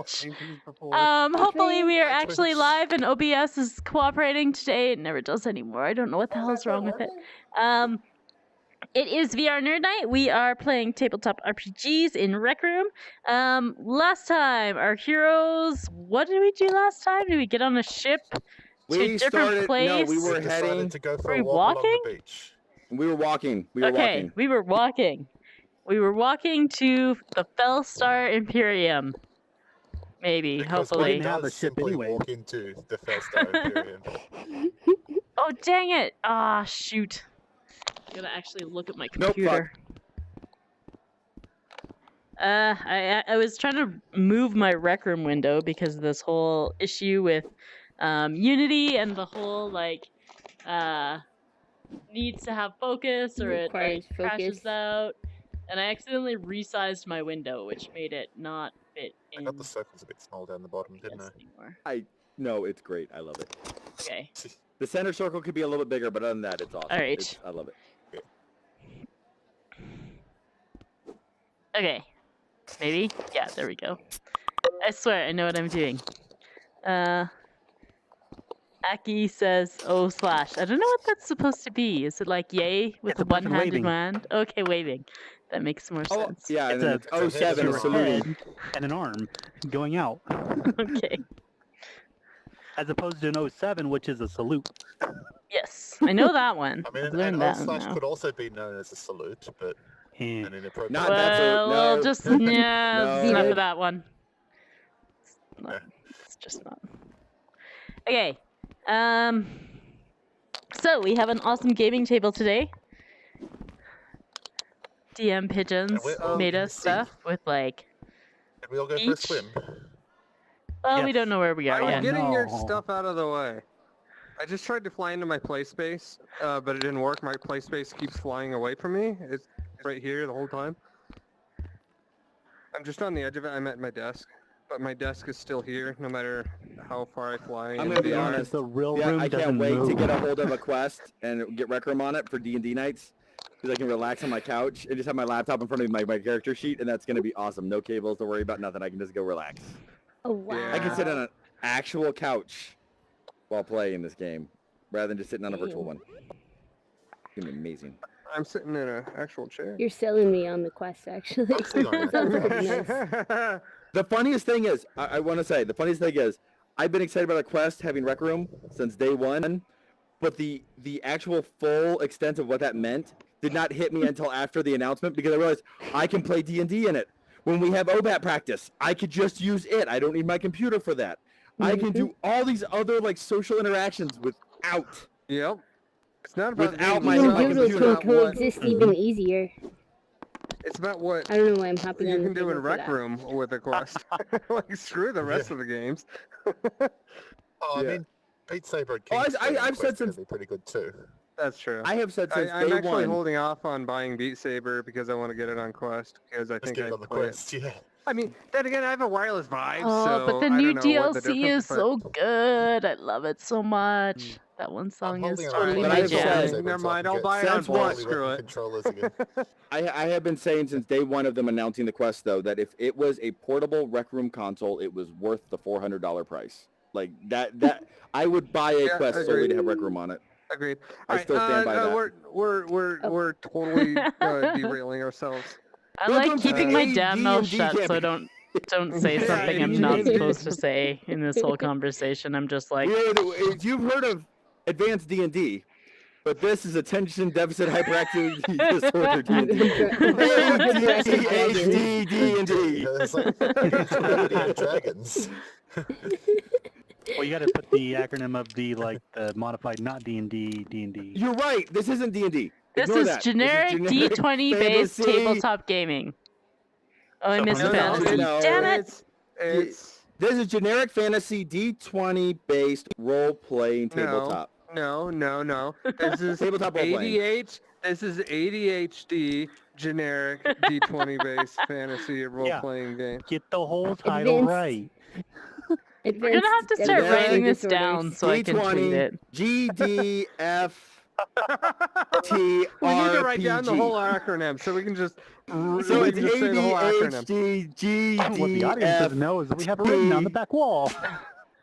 Twitch. Before. Hopefully we are actually live and OBS is cooperating today. It never does anymore. I don't know what the hell's wrong with it. It is VR Nerd Night. We are playing tabletop RPGs in Rec Room. Last time, our heroes... What did we do last time? Did we get on a ship to a different place? No, we were heading to go for Were a we walk walking? along the beach. We were walking. We were Okay, walking. we were walking. We were walking to the Fellstar Imperium. Maybe, Because hopefully. we have a ship anyway. Walk into the Fellstar Imperium. Oh, dang it! Ah, shoot. I gotta actually look at my computer. I was trying to move my Rec Room window because of this whole issue with Unity and the whole, like, needs to have focus or it like, crashes out. And I accidentally resized my window, which made it not fit in. I got the circles a bit small down the bottom, didn't I? No, it's great. I love it. Okay. The center circle could be a little bit bigger, but other than that, it's awesome. All right. I love it. Okay. Maybe? Yeah, there we go. I swear, I know what I'm doing. Aki says, oh, slash. I don't know what that's supposed to be. Is it like yay with a one-handed hand? Okay, waving. That makes more sense. Yeah, it's and a 07 is saluting. And an arm going out. Okay. As opposed to an 07, which is a salute. Yes, I know that one. I mean, I've learned that slash now. could also be known as a salute, but an inappropriate. Not well, that no. just yeah, No. enough of that one. It's just not. Okay. So we have an awesome gaming table today. DM Pigeons made us stuff with like. Can we all go for a swim? Well, we don't know where we are yet. I'm getting your stuff out of the way. I just tried to fly into my play space, but it didn't work. My play space keeps flying away from me. It's right here the whole time. I'm just on the edge of it. I'm at my desk, but my desk is still here, no matter how far I fly. I'm gonna be honest. The real room I doesn't can't wait move. to get a hold of a quest and get Rec Room on it for D&D nights, because I can relax on my couch and just have my laptop in front of me, my character sheet, and that's gonna be awesome. No cables to worry about, nothing. I can just go relax. Oh wow! Yeah. I can sit on an actual couch while playing this game, rather than just sitting on a virtual one. It's gonna be amazing. I'm sitting in an actual chair. You're selling me on the quest, actually. Sounds pretty nice. The funniest thing is, I want to say, the funniest thing is, I've been excited about the quest having Rec Room since day one, but the actual full extent of what that meant did not hit me until after the announcement, because I realized I can play D&D in it. When we have OBAT practice, I could just use it. I don't need my computer for that. I can do all these other like social interactions without. Yep. It's not about Without my Doodle computer. can coexist even easier. It's about what I don't know why I'm hopping you on can the do in table for Rec that. Room with a quest. Like screw the rest of the games. I mean, Beat Saber and Oh, Kingston I've said since be pretty good too. That's true. I have said since I'm day actually one. holding off on buying Beat Saber because I want to get it on Quest because I Let's think get I it on the play quest. Yeah. I mean, then again, I have a wireless Vive, Oh, so but the I new don't know what the DLC difference, is so good. I love it so much. That one song is holding totally on. my But jam. Never mind, I'll buy it on Since what? board. Screw it. Controllers again. I have been saying since day one of them announcing the quest, though, that if it was a portable Rec Room console, it was worth the $400 price. Like that I would buy a quest solely agreed. to have Rec Room on it. Agreed. I still stand by that. We're totally derailing ourselves. I like Welcome to keeping the my AD&D damn mouth shut so I campaign. don't say Yeah, something I'm not AD&D. supposed to say in this whole conversation. I'm just like, You've heard of advanced D&D, but this is attention deficit hyperactivity disorder D&D. ADHD D&D. It's like Trinity of Dragons. Well, you got to put the acronym of the modified not D&D D&D. You're right. This isn't D&D. this Ignore is that. generic D20 based fantasy. tabletop gaming. Oh, I missed No, fantasy. no, Damn it! It's This is generic fantasy D20 based role playing tabletop. no. This is Tabletop role playing. This is ADHD generic D20 based fantasy role playing game. Get the whole title Advanced. right. We're gonna have to start Generic writing this down so I can tweet it. GDF TRPG. We need to write down the whole acronym so we can just. So we it's can just say the whole acronym. What the audience doesn't know is that we have it written on the back wall.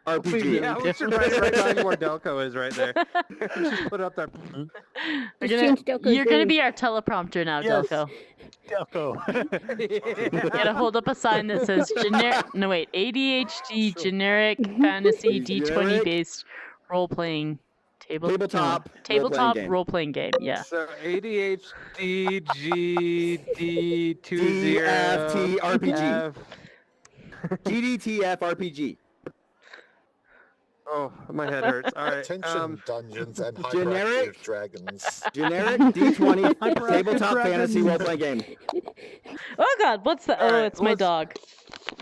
RPG. Yeah, we should write it right behind where Delco is right there. Just put up that. You're gonna be our teleprompter now, Yes. Delco. Delco. You gotta hold up a sign that says ADHD generic fantasy D20 based role playing Tabletop role playing game. Yeah. So ADHD GD20 DFT RPG. F. GDTF RPG. Oh, my head hurts. All right. Attention, dungeons and generic- hyperactive dragons. Generic D20 tabletop fantasy role playing game. Oh God, what's that? All Oh, right, it's my let's- dog.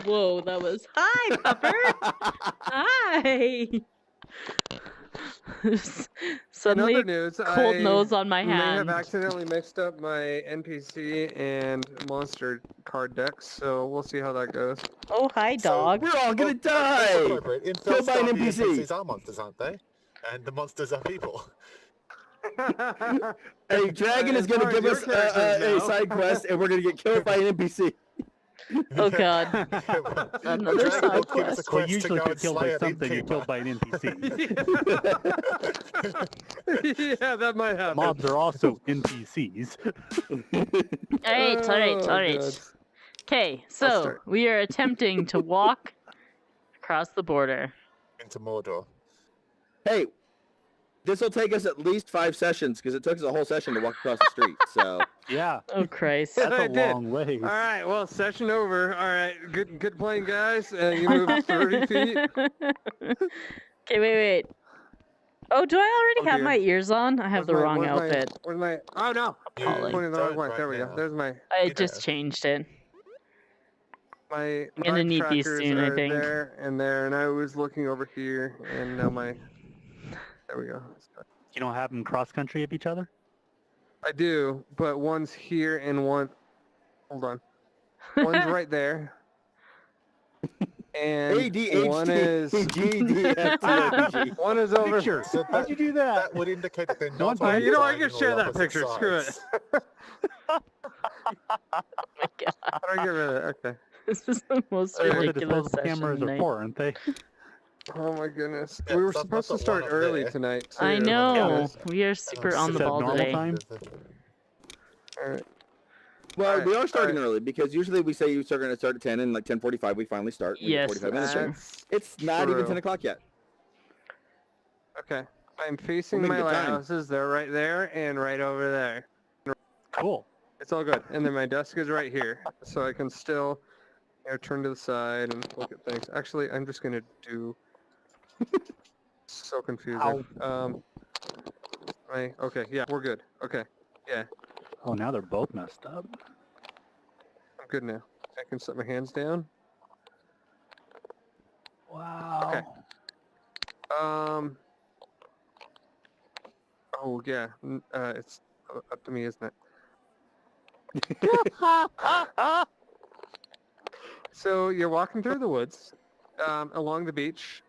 Whoa, that was hi, Pupper. Hi. Suddenly, In other news, cold I nose on my may have hand. accidentally mixed up my NPC and monster card decks, so we'll see how that goes. Oh, hi, dog. We're all gonna That's die. appropriate. In Killed by an Phil's NPC. the NPCs are monsters, aren't they? And the monsters are people. A dragon is As gonna far give as us your characters a know. side quest, and we're gonna get killed by an NPC. Oh God. The Another dragon will side give us a quest. Well, quest to usually go if you're and killed slay by an something, you're innkeeper. killed by an NPC. Yeah, that might happen. Mobs are also NPCs. All right. God. Okay, I'll so start. we are attempting to walk across the border. Into Mordor. Hey, this will take us at least 5 sessions because it took us a whole session to walk across the street. So Yeah, Oh Christ. that's I a did. long way. All right, well, session over. All right, good playing, guys. You moved 30 feet. Okay, wait. Oh, do I already Oh, have dear. my ears on? I have the wrong outfit. Where's my? Oh no! You Appalling. Pointing the wrong don't way. right There we go. now. There's my I just changed it. my. I'm gonna my need these trackers soon, I are think. There and there, and I was looking over here, and now my. There we go. You don't have them cross country of each other? I do, but one's here and one. Hold on. One's right there. And one is ADHD. one is over. Picture. So How'd you do that? that would indicate that they're No not one's on fine. You know, I can diagonal share that opposite picture. Screw it. sides. Oh my God. How do I get rid of it? Okay. This is the most That's what the ridiculous disposable session cameras are tonight. for, aren't they? Oh my goodness. Yeah, We were so I've got supposed to the start one up early there. tonight. I too. know. Yeah. We are super on the Is that ball normal today. time? All right. Well, Alright, we are starting alright. early because usually we say you're going to start at 10 and like 10:45 we finally start. We get Yes, 45 minutes in. That's It's not even true. 10 o'clock yet. Okay. I'm facing We'll my make good time. lighthouses. They're right there and right over there. Cool. It's all good. And then my desk is right here, so I can still turn to the side and look at things. Actually, I'm just gonna do. So confusing. Okay. Yeah, we're good. Okay. Yeah, Oh, now they're both messed up. I'm good now. I can set my hands down. Wow. Okay. Oh yeah. It's up to me, isn't it? So you're walking through the woods, along the beach.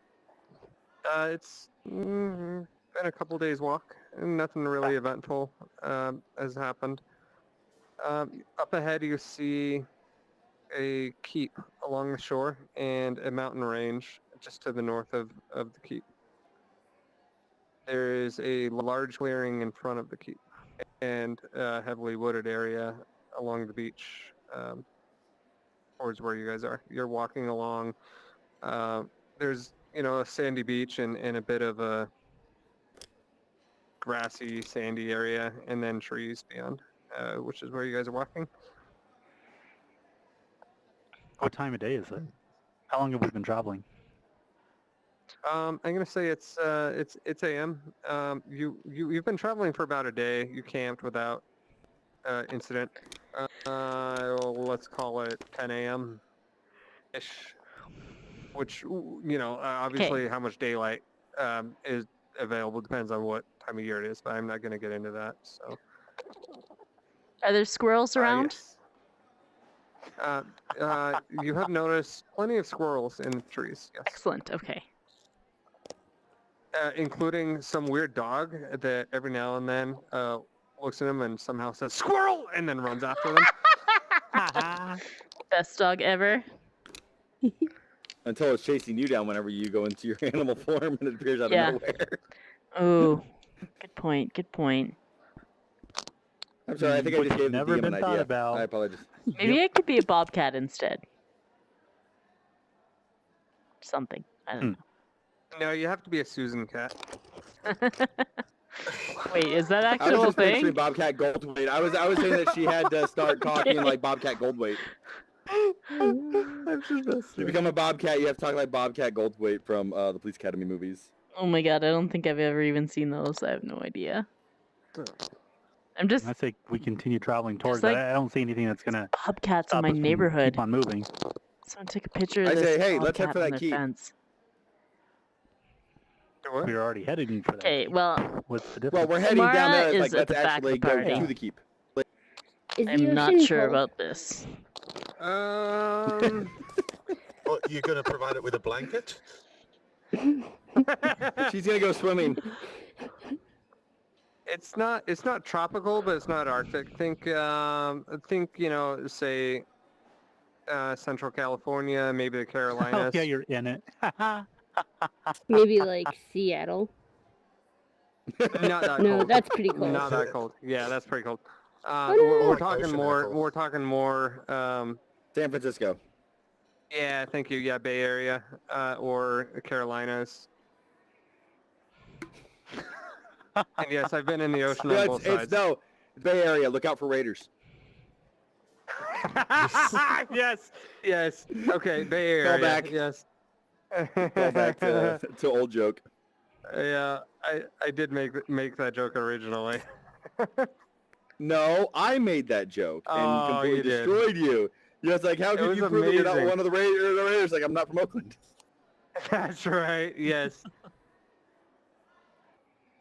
It's been a couple days walk, and nothing really eventful has happened. Up ahead, you see a keep along the shore and a mountain range just to the north of the keep. There is a large clearing in front of the keep and a heavily wooded area along the beach towards where you guys are. You're walking along. There's, a sandy beach and a bit of a grassy, sandy area, and then trees beyond, which is where you guys are walking. What time of day is it? How long have we been traveling? I'm gonna say it's AM. You've been traveling for about a day. You camped without incident. Let's call it 10 a.m. ish. Which obviously how much daylight is available depends on what time of year it is. But I'm not gonna get into that. So. Are there squirrels around? Yes. You have noticed plenty of squirrels in the trees. Yes. Excellent. Okay. including some weird dog that every now and then looks at him and somehow says "squirrel" and then runs after them. Best dog ever. Until it's chasing you down whenever you go into your animal form and it appears out Yeah. of nowhere. Oh, good point. Good point. I'm sorry, I think I Which just gave the never DM an been thought idea. about. I apologize. Maybe I could be a bobcat instead. Something. I don't No, you have to be a Susan cat. know. Wait, is that I actual was just picturing thing? Bobcat Goldthwait. I was saying that she had to start talking like Bobcat Goldthwait. I'm just To become a Bobcat, you have to talk like Bobcat Goldthwait from the Police Academy movies. Oh my god, I don't think I've ever even seen those. I have no idea. I'm just I say we continue traveling towards like- that. I don't see anything that's gonna bobcats in stop my us from neighborhood. keep on moving. Someone take a picture of I this say, hey, let's head bobcat for on that their key. fence. What? We're already heading for that. Okay, keep. well, What's the Well, difference? we're heading down Samara there. is Like, at let's the back of actually the go party. to the keep. Is the I'm not ocean sure cold? about this. What, you're going to provide it with a blanket? She's gonna go swimming. It's not tropical, but it's not Arctic. Think say Central California, maybe the Oh Carolinas. yeah, you're in it. Maybe like Seattle. Not that No, cold. that's pretty cold. Not that cold. Yeah, that's pretty cold. no. We're Like talking ocean more. levels. We're talking more. San Francisco. Yeah, thank you. Yeah, Bay Area or Carolinas. And yes, I've been in the ocean on both sides. It's Bay Area. Look out for raiders. yes. Okay, Bay Area. Call back. Yes. Call back to old joke. Yeah, I did make that joke originally. No, I made that joke and Oh, completely you did. destroyed you. Yeah, it's like, how It could was you prove that you're not amazing. one of the Raiders? Like, I'm not from Oakland. That's right. Yes.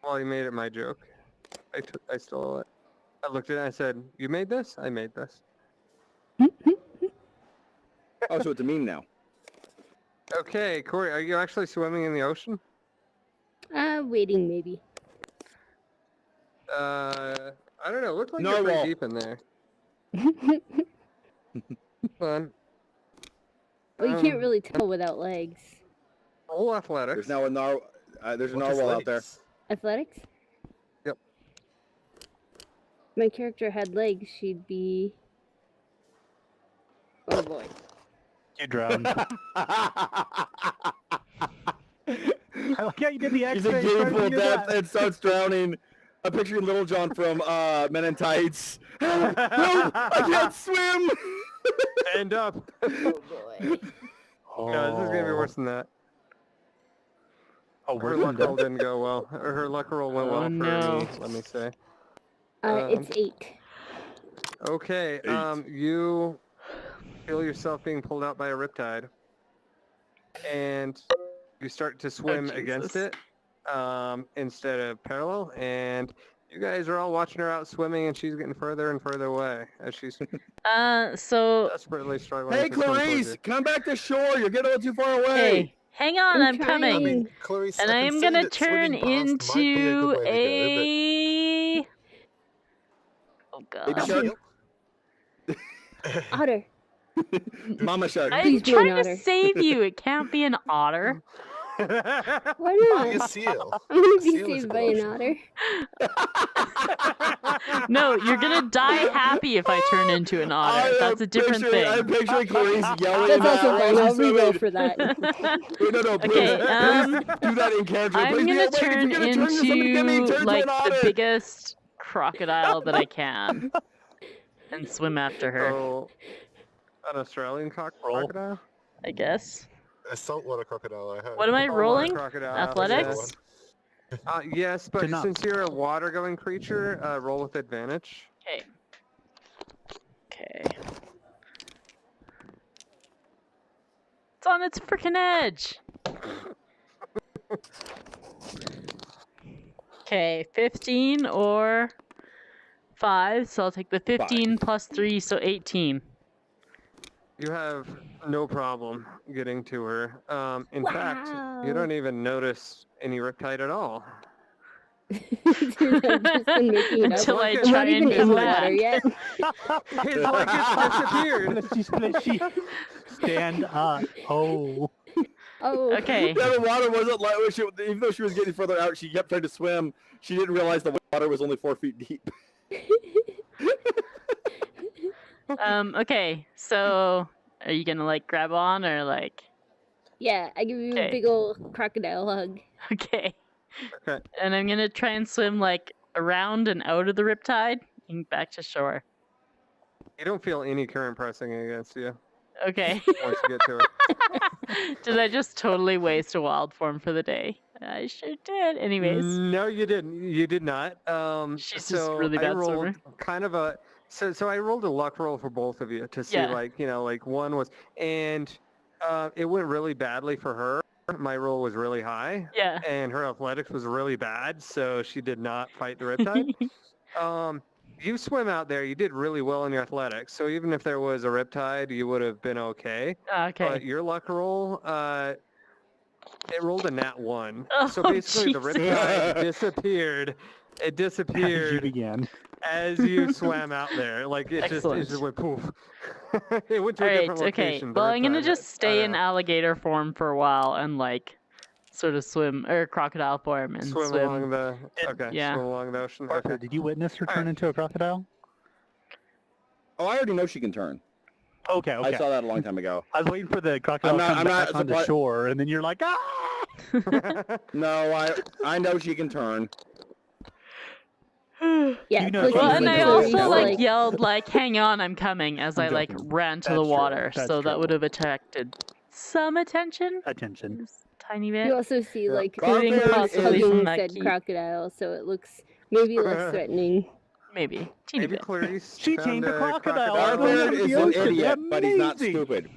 Well, you made it my joke. I stole it. I looked at it and I said, "You made this? I made this." Oh, so it's a meme now. Okay, Corey, are you actually swimming in the ocean? Waiting maybe. I don't know. It looked like you're Narwhal. pretty deep in there. Fun. Well, you can't really tell without legs. Roll athletics. There's now a there's a What is narwhal out there. legs? Athletics? Yep. If my character had legs, she'd be... Oh boy. You drowned. I like how you did the He's X-ray. in gainful depth and starts drowning. I'm picturing Little John from Men in Tights. Help! I can't swim! End up. Oh boy. No, this is gonna be worse than that. Oh, Her we're luck roll didn't go well. Or her luck roll went Oh, well for no. me, let me say. It's 8. Okay, you feel yourself being pulled out by a riptide, and you start to swim against Jesus. it instead of parallel, and you guys are all watching her out swimming, and she's getting further and further away as she's So, desperately struggling. Hey, to swim towards Clarice, you. come back to shore. You're getting a little too far away. hey, hang on, I'm coming. trying. I mean, Clarice, And I I can am see gonna that turn swimming past might be a into good way to a... Oh Baby god. shark, Otter. mama shark. I'm Please be an trying to otter. save you. It can't be an otter. Why Be a not? seal. I'm gonna be Seal is saved a by good an option. otter. No, you're gonna die happy if I turn into an otter. That's a different I'm thing. picturing Clarice yelling That's at also her fine. as I'll she's swimming. re-roll for that. Wait, no, please, Okay, please do that in character. I'm Please gonna wait, if turn you're gonna turn somebody, get me, into turn to like an the otter. biggest crocodile that I can and swim after her, So, an Australian crocodile? I guess. A saltwater crocodile, I heard. What am I Saltwater rolling? crocodile, Athletics? yeah. Yes, but Enough. since you're a water-going creature, roll with advantage. Okay. Okay. It's on its freaking edge. Okay, 15 or 5, so I'll take the 15 plus 3, so 18. You have no problem getting to her. In fact, you Wow. don't even notice any riptide at all. I've just been making it up. Until I I'm I'm try not and even get in the back. water yet. It's like it's disappeared. Splishy, splishy. Stand up. Oh. Oh. Okay. Yeah, the water wasn't like even though she was getting further out, she kept trying to swim. She didn't realize the water was only 4 feet deep. Okay. So, are you gonna like grab on or like? Yeah, I give you Okay. a big old crocodile hug. Okay. Okay. And I'm gonna try and swim like around and out of the riptide and back to shore. You don't feel any current pressing against you Okay. once you get to her. Did I just totally waste a wild form for the day? I sure did. Anyways. No, you didn't. You did not. She's just so really I bad rolled swimmer. kind of a. So I rolled a luck roll for both of you to see, Yeah. like, like one was, and it went really badly for her. My roll was really high, Yeah. and her athletics was really bad, so she did not fight the riptide. You swim out there. You did really well in your athletics, so even if there was a riptide, you would have been okay. Okay. But your luck roll, it rolled a nat 1. So Oh, basically, the Jesus. riptide disappeared. It As you disappeared began. as you swam out there. Like it Excellent. just went poof. It went to All a right. different Okay. location. the Well, I'm gonna riptide. just stay in know. alligator form for a while and like sort of swim or crocodile form and Swim along the. Okay. Yeah. Swim along the ocean. Parker, Okay. did you witness her turn Alright. into a crocodile? Oh, I already know she can turn. Okay, okay. I saw that a long time ago. I was waiting for the crocodile to come back onto surprised- shore, and then you're like, ah! No, I know she can turn. Yeah, You know Clicky's Well, and I Clarice, also like like, yelled like, "Hang on, I'm coming!" as I'm I like joking. ran to That's the true, water. that's So that true. would have attracted some attention, Attention. just a tiny you bit. also see like Including Clarice possibly from hugging that said key. crocodile, so it looks maybe less threatening. Maybe teeny Maybe bit. Clarice She found tamed a crocodile. Our Oh, bird the is an ocean, idiot, but he's not amazing. stupid.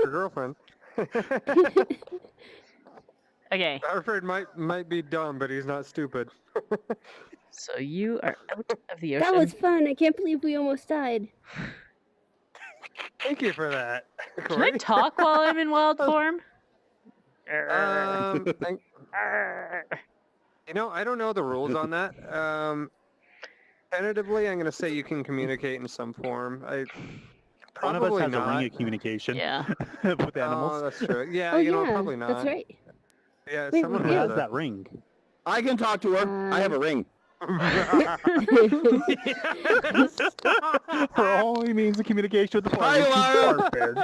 Her girlfriend. Okay, Alfred might be dumb, but he's not stupid. so you are out of the ocean. That was fun. I can't believe we almost died. Thank you for that. Can I talk while I'm in wild form? I don't know the rules on that. Tentatively, I'm going to say you can communicate in some form. One of us Probably has not. a ring of communication Yeah. with Oh, animals. that's true. Yeah, Oh you know, yeah, probably not. that's right. Yeah, Wait, someone Who yeah. has has that ring? I can talk to her. I have a ring. For only means of communication with the Hi, party. Lara. Barbarian.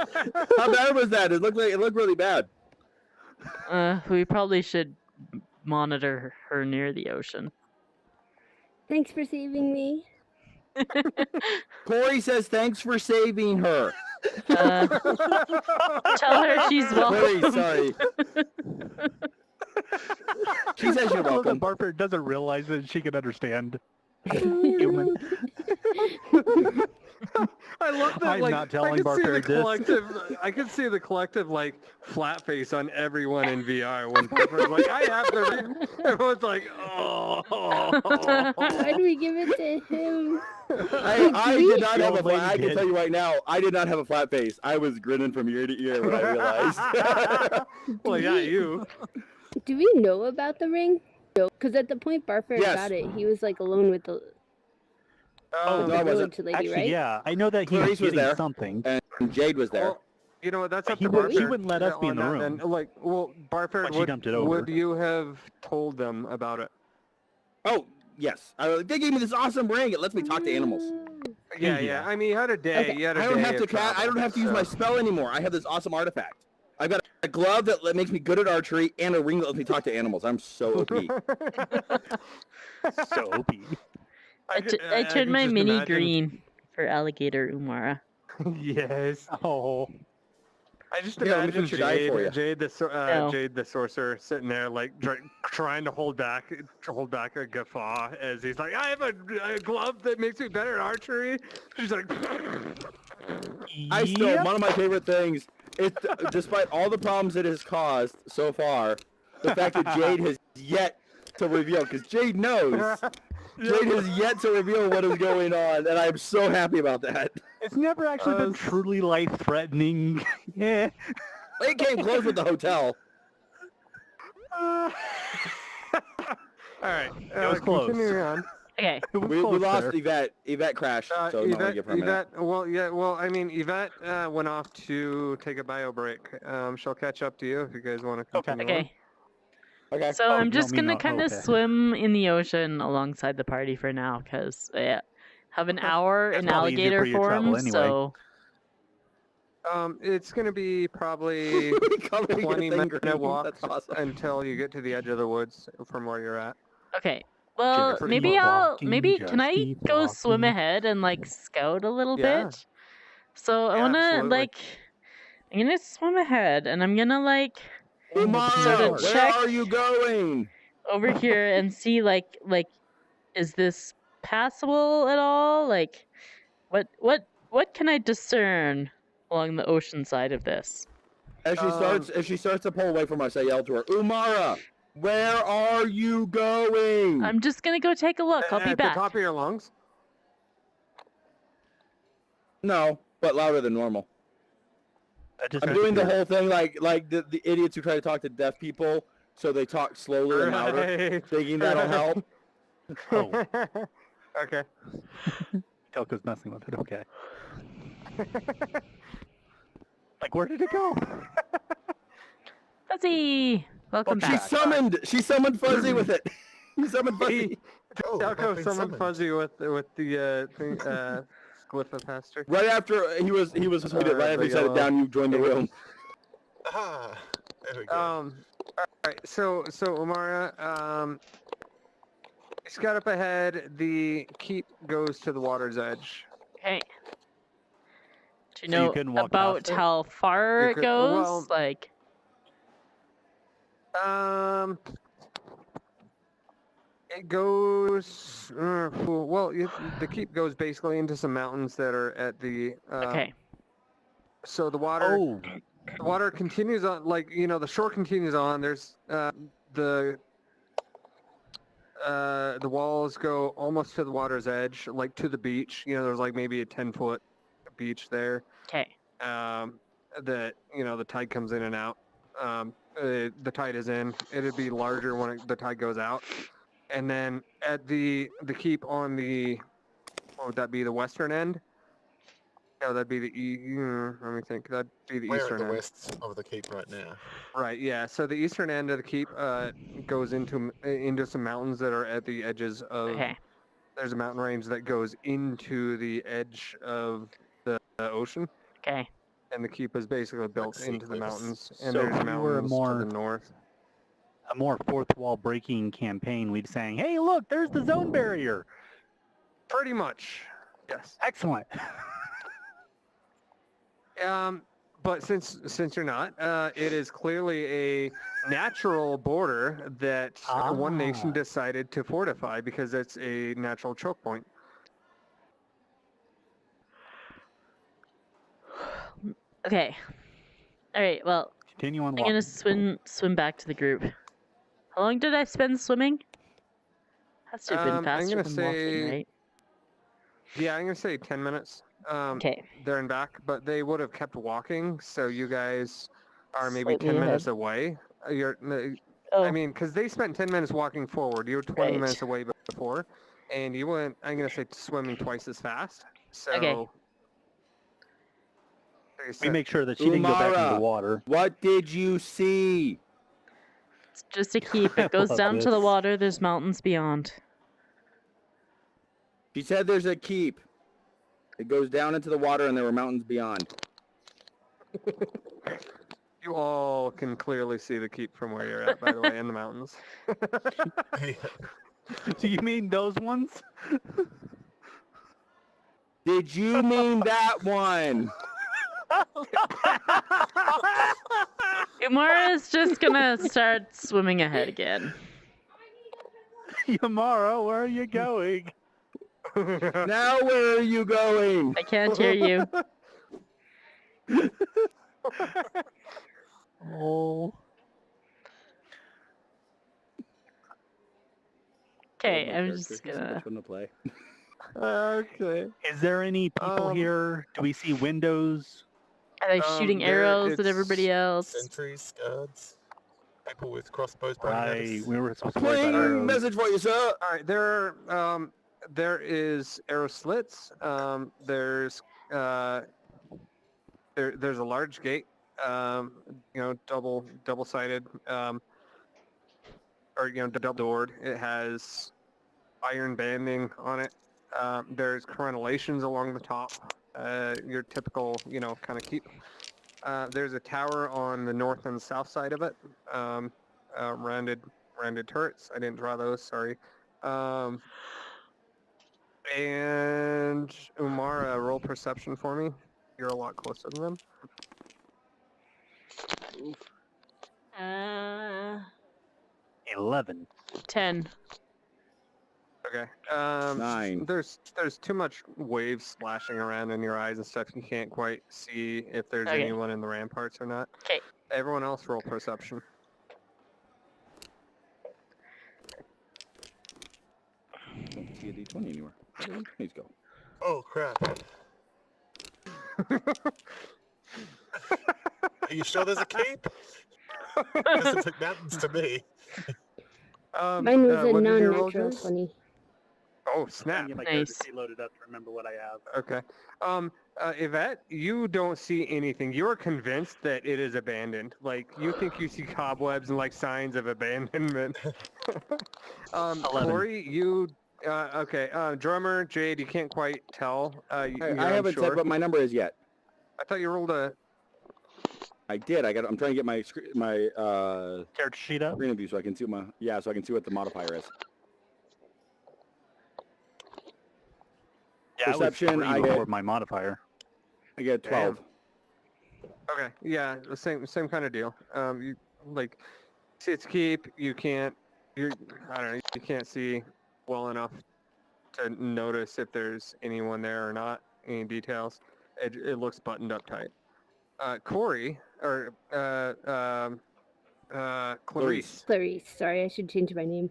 How bad was that? It looked really bad. We probably should monitor her near the ocean. Thanks for saving me. Corey says thanks for saving her. Tell her she's Corey, welcome. sorry. She says you're I love that welcome. Barbarian doesn't realize that she can understand human. I love that. I'm like, not telling I can see the Barbarian this. collective. I can see the collective like flat face on everyone in VR when Barbarian's like, "I have the ring." Everyone's like, "Oh." Why do we give it to him? I did not have a Old lady flat. I can did. tell you right now, I did not have a flat face. I was grinning from ear to ear when I realized. Well, yeah, you. Do we know about the ring? No, because at the point Barford Yes. got it, he was like alone with the no, I wasn't. village lady, Actually, right? yeah, I know that he Clarice was was getting there. something. And Jade was there. Well, you know what? That's But up he to wouldn't- Barford. he wouldn't let us be in the on that room. then. Like, well, Barford, But she dumped it over. would you have told them about it? Oh, yes. They gave me this awesome ring. It lets me talk to animals. Yeah, Yeah. yeah. I mean, you had a day. Okay. You had a I don't day have to of I don't have to use my travel, spell anymore. I have this awesome artifact. I've got a glove that makes me good at archery and a ring that lets me talk to animals. I'm so OP. So OP. I turned my just mini imagine- green for alligator Umara. Yes. Oh. I just Yeah, let me imagine put your die for you. No. Jade the sorcerer sitting there like trying to hold back a guffaw as he's like, I have a glove that makes me better at archery. She's like, I still, Yep. one of my favorite things is, despite all the problems it has caused so far, the fact that Jade has yet to reveal, because Jade knows, Jade has yet to reveal what is going on, and I'm so happy about that. It's never actually been truly life-threatening. Yeah. It came close with the hotel. All right. was close. Continuing on. Okay. It was We close lost there. Yvette. Yvette crashed, so not gonna give her a minute. Yvette, well, yeah, well, I mean, Yvette went off to take a bio break. She'll catch up to you if you guys want to Okay. continue. Okay. Okay. So Oh, I'm you just don't mean gonna not- kind of okay. swim in the oceon alongside the party for now, because have an hour That's in probably easier alligator for you to travel form. anyway. So It's gonna be probably We call it a 20-minute thing. walk That's awesome. until you get to the edge of the woods from where you're at. okay. Well, Just maybe keep I'll walking, maybe just can I keep go swim walking. ahead and like scout a little Yeah. bit? So I Yeah, wanna absolutely. I'm gonna swim ahead and I'm gonna like Umara, Sort of where check- are you going? over here and see like is this passable at all? Like what can I discern along the ocean side of this? As she starts to pull away from us, I yell to her, Umara, where are you going? I'm just gonna go take a look. I'll be At back. the top of your lungs. No, but louder than normal. I'm doing the whole thing like the idiots who try to talk to deaf people, so they talk slowly and louder, Right. thinking that'll help. Oh, Okay. Telko's messing with it. Okay. Like, where did it go? Fuzzy, welcome She back. summoned Fuzzy with it. She summoned Fuzzy. Oh, I've Delco been summoned Fuzzy with the thing, glyphopaster. Right after he was right after the he set it yellow down, you joined the thing. room. Ah, there we go. All right. So Umara, scout up ahead. The keep goes to the water's edge. Okay. Do you So you know couldn't walk about past it? how far You it could- goes? well- Like It goes. Well, the keep goes basically into some mountains that are at the. okay. So the water. Oh, The water continues on, like, the shore continues on. There's the walls go almost to the water's edge, like to the beach. There's like maybe a 10-foot beach there. Okay. That the tide comes in and out. The tide is in. It'd be larger when the tide goes out. And then at the keep on the, what would that be? The western end. No, that'd be the let me think. That'd be the We're at eastern the end. west of the keep right now. Right. Yeah. So the eastern end of the keep goes into some mountains that are at the edges of. Okay. There's a mountain range that goes into the edge of the ocean, Okay. and the keep is basically built Let's see, into the Clips. mountains. And So there's if you were mountains more- to the north. a more fourth wall breaking campaign. We'd be saying, "Hey, look, there's the zone barrier." Pretty much. Yes. Excellent. But since you're not, it is clearly a natural border that one nation Ah. decided to fortify because it's a natural choke point. Okay. All right. Well, Continue on I'm walking. gonna swim back to the group. How long did I spend swimming? Has to have been I'm faster gonna than say- walking, right? Yeah, I'm gonna say 10 minutes. Okay. There and back, but they would have kept walking, so you guys are maybe Slightly 10 ahead. minutes away. Oh. I mean, because they spent 10 minutes walking forward. You were 20 Right. minutes away before, and you went, I'm going to say, swimming twice as fast. So, Okay. like I We said, make sure that she didn't go back into Umara. the water. What did you see? It's just a keep. It goes love down to the this. water. There's mountains beyond. She said there's a keep. It goes down into the water and there were mountains beyond. you all can clearly see the keep from where you're at, by the way, in the mountains. Do you mean those ones? Did you mean that one? Umara is just gonna start swimming ahead again. Yamara, where are you going? Now where are you going? I can't hear you. Oh. Okay, No I'm character. just gonna. Which one to play? Okay. Is there any people here? Do we see windows? Are they shooting arrows at everybody else? Sentries, guards, people with crossbows pointing at Right. us. We were supposed to worry about Pling! arrows. Message for you, sir. All right, there is arrow slits. There's there's a large gate. Double-sided, double doored. It has iron banding on it. There's crenellations along the top. Your typical, kind of keep. There's a tower on the north and south side of it. Rounded turrets. I didn't draw those. Sorry. And Umara, roll perception for me. You're a lot closer to them. 11. 10. Okay. 9. There's too much waves splashing around in your eyes and stuff. You can't quite see if there's Okay. anyone in the ramparts or not. 'Kay. Everyone else roll perception. Don't see a D20 anywhere. Where did the D20s go? Oh crap! Are you sure there's a cape? Doesn't look mountains to me. Mine was a what did you roll, non-natural guys? 20. Oh I snap! get my Nice. character sheet loaded up to remember what I have. Okay. Yvette, you don't see anything. You're convinced that it is abandoned. Like, you think you see cobwebs and, like, signs of abandonment. 11. Corey, you... okay. Drummer, Jade, you can't quite tell. You're I haven't unsure. said what my number is yet. I thought you rolled a... I did. I'm trying to get my Character sheet up. screen view so I can see so I can see what the modifier is. Yeah, Perception, I I was get- before my modifier. I get 12. Okay, yeah, the same kind of deal. You like see its keep. You can't. I don't know. You can't see well enough to notice if there's anyone there or not. Any details. It looks buttoned up tight. Corey or Clarice. Clarice. Sorry, I should change my name.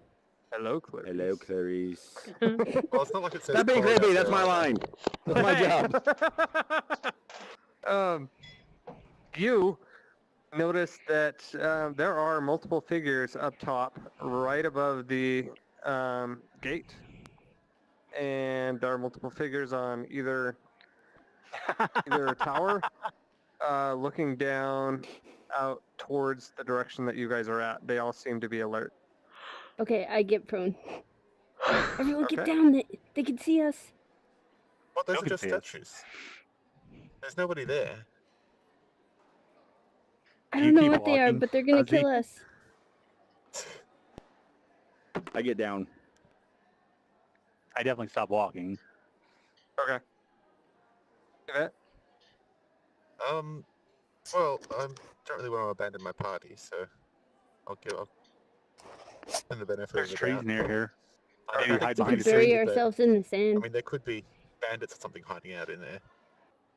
Hello, Clarice. Hello, Clarice. Well, it's not like it says. Stop being Corey creepy. up That's there my either. line. That's my job. You notice that there are multiple figures up top, right above the gate, and there are multiple figures on either tower, looking down out towards the direction that you guys are at. They all seem to be alert. Okay, I get prone. Everyone get Okay. down. They can see us. What? Those No are just confused. statues. There's nobody there. I You don't know keep what they are, walking, but they're gonna Ozzy. kill us. I get down. I definitely stopped walking. Okay. Yvette? Well, I don't really want to abandon my party, so I'll in the benefit There's of the trees doubt. near here. I Maybe think hide they behind could the Bury see trees. that- ourselves in the I sand. mean, there could be bandits or something hiding out in there.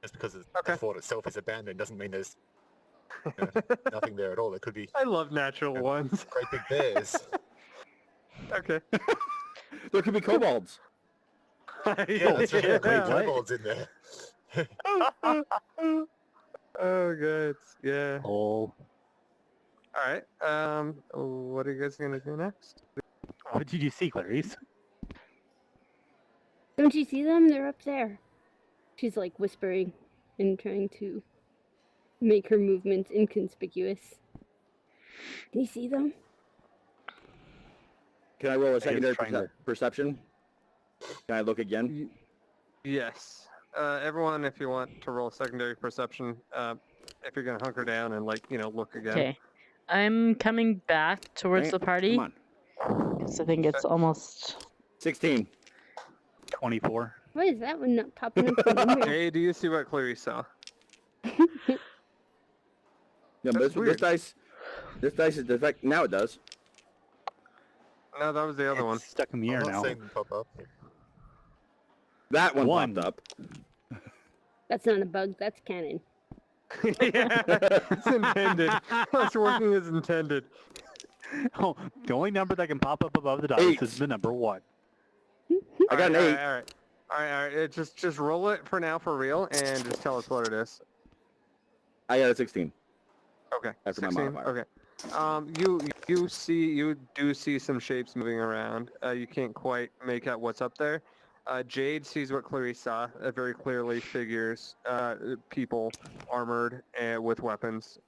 Just because Okay. the fort itself is abandoned doesn't mean there's nothing there at all. There could be I love natural Yeah. ones. great big bears. Okay. There could be kobolds. Yeah, that's right. Great Yeah. kobolds in there. Oh, good. Yeah. Oh, All right. What are you guys gonna do next? what did you see, Clarice? Don't you see them? They're up there. She's like whispering and trying to make her movements inconspicuous. Do you see them? Can I roll a guess secondary trying to- perception? Can I look again? Yes. Everyone, if you want to roll secondary perception, if you're gonna hunker down and look again. Okay. I'm coming back towards Hey, the party. Come on. Because I think it's almost... 16. 24. Why is that one not popping up? For me? Jay, do you see what Clarice saw? Yeah, but That's weird. this dice is defect. Now it does. No, that was the other one. It's stuck in the I'm air not now. seeing them pop up. That one One. popped up. That's not a bug. That's canon. Yeah, it's intended. It's working as intended. Oh, the only number that can pop up above the dice 8. is the number 1. I got an 8. All right. All right. Just roll it for now for real, and just tell us what it is. I got a 16. Okay. After my 16? modifier. Okay. You do see some shapes moving around. You can't quite make out what's up there. Jade sees what Clarice saw. Very clearly figures, people armored and with weapons.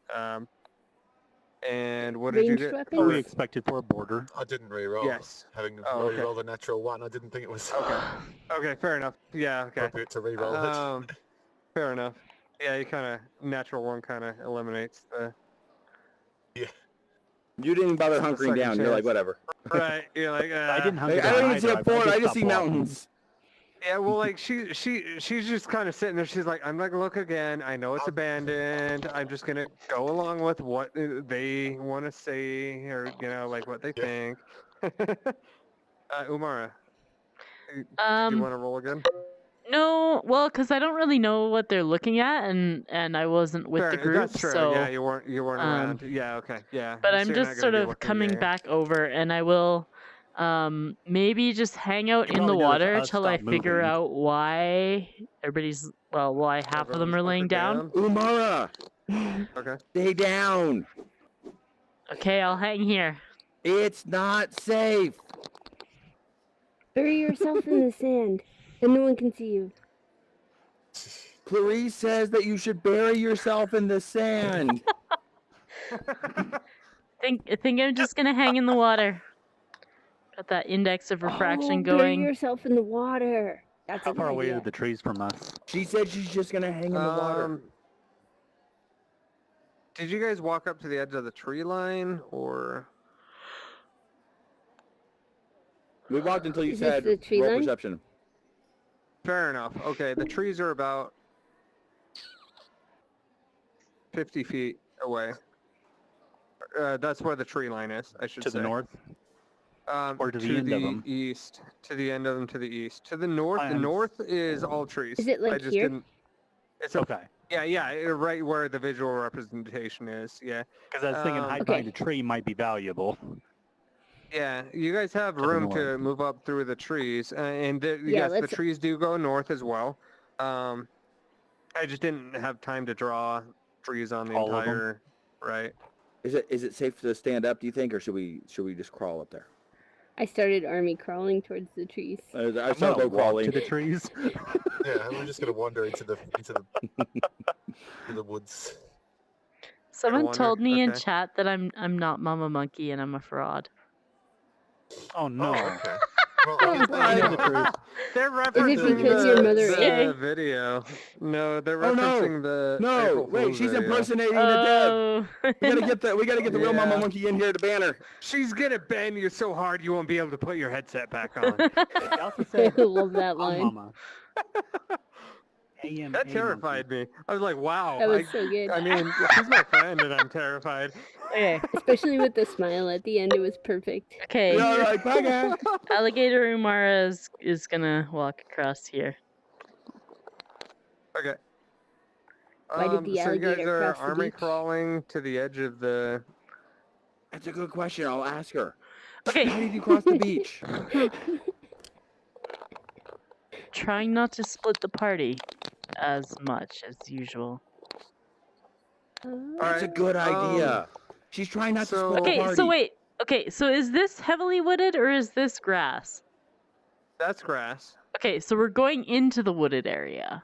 And what did you Ranged get? weapons? What we expected for a border. I didn't re-roll. Yes. Having Oh, okay. re-rolled a natural 1, I didn't think it was Okay, fair enough. Yeah, okay. appropriate to re-roll it. Fair enough. Yeah, you kind of natural one kind of eliminates the Yeah. You didn't bother Just a hunkering second down. You're like, chance. whatever. right. You're like, I didn't hunker Like, I down don't even see either. a fort. I just stopped see walking. mountains. Yeah, well, like she's just kind of sitting there. She's like, I'm not gonna look again. I know it's abandoned. I'm just gonna go along with what they want to say, or like what they Yeah. think. Umara, do you Um, want to roll again? no, well, because I don't really know what they're looking at, and I wasn't with the group, That's true. so. Yeah, you weren't around. Yeah, okay, yeah. But so I'm you're not just gonna sort be of looking, coming yeah. back over, and I will, maybe just hang out You in the probably noticed water us till I stop figure moving. out why why half of them Everyone's are laying hunkered down. Umara, Okay. stay down. Okay, I'll hang here. It's not safe. Bury yourself in the sand, and no one can see you. Clarice says that you should bury yourself in the sand. I think I'm just gonna hang in the water. Got that index of refraction Bury going. yourself in the water. That's How a far good away idea. are the trees from us? She said she's just gonna hang in the water. Did you guys walk up to the edge of the tree line, or? We walked until you Is this said the tree roll line? perception. Fair enough. Okay, the trees are about 50 feet away. That's where the tree line is, I should To say. the north? Or to the to end the of them? east. To the end of them, to the east. To the north, the north is all trees. Is it I like just here? didn't. It's Okay. right where the visual representation is. Yeah, Because I was thinking hide Okay. behind a tree might be valuable. yeah. You guys have the room to north. move up through the trees, and Yeah, yes, the let's- trees do go north as well. I just didn't have time to draw trees on the All of 'em? entire. Right. Is it safe to stand up? Do you think, or should we just crawl up there? I started army crawling towards the trees. I I'm started gonna low walk crawling. to the trees. Yeah, we're just gonna wander into the woods. Someone wander, told me in okay. chat that I'm not Mama Monkey and I'm a fraud. Oh no. Oh, okay. Well, Oh, I know the truth. They're Is it referencing because your mother the ate? video. No, they're Oh, no. referencing the No, April wait, Fool's she's video. impersonating the dev. Oh. We gotta get the real Mama Yeah. Monkey in here to ban her. She's gonna bend you so hard you won't be able to put your headset back on. They also I said, love that "Oh, line. mama." AM, That terrified me. I was like, wow. That was so good. I mean, she's my friend and I'm terrified. Okay. Especially with the smile at the end, it was perfect. Okay. You're like, bye guys. Alligator Umara is gonna walk across here. Okay. Why did the so you guys alligator are cross the army beach? crawling to the edge of the... That's a good question. I'll ask her. Okay. How did you cross the beach? Trying not to split the party as much as usual. That's a good idea. She's trying not to so- split the Okay, party. so wait. Okay, so is this heavily wooded or is this grass? That's grass. Okay, so we're going into the wooded area.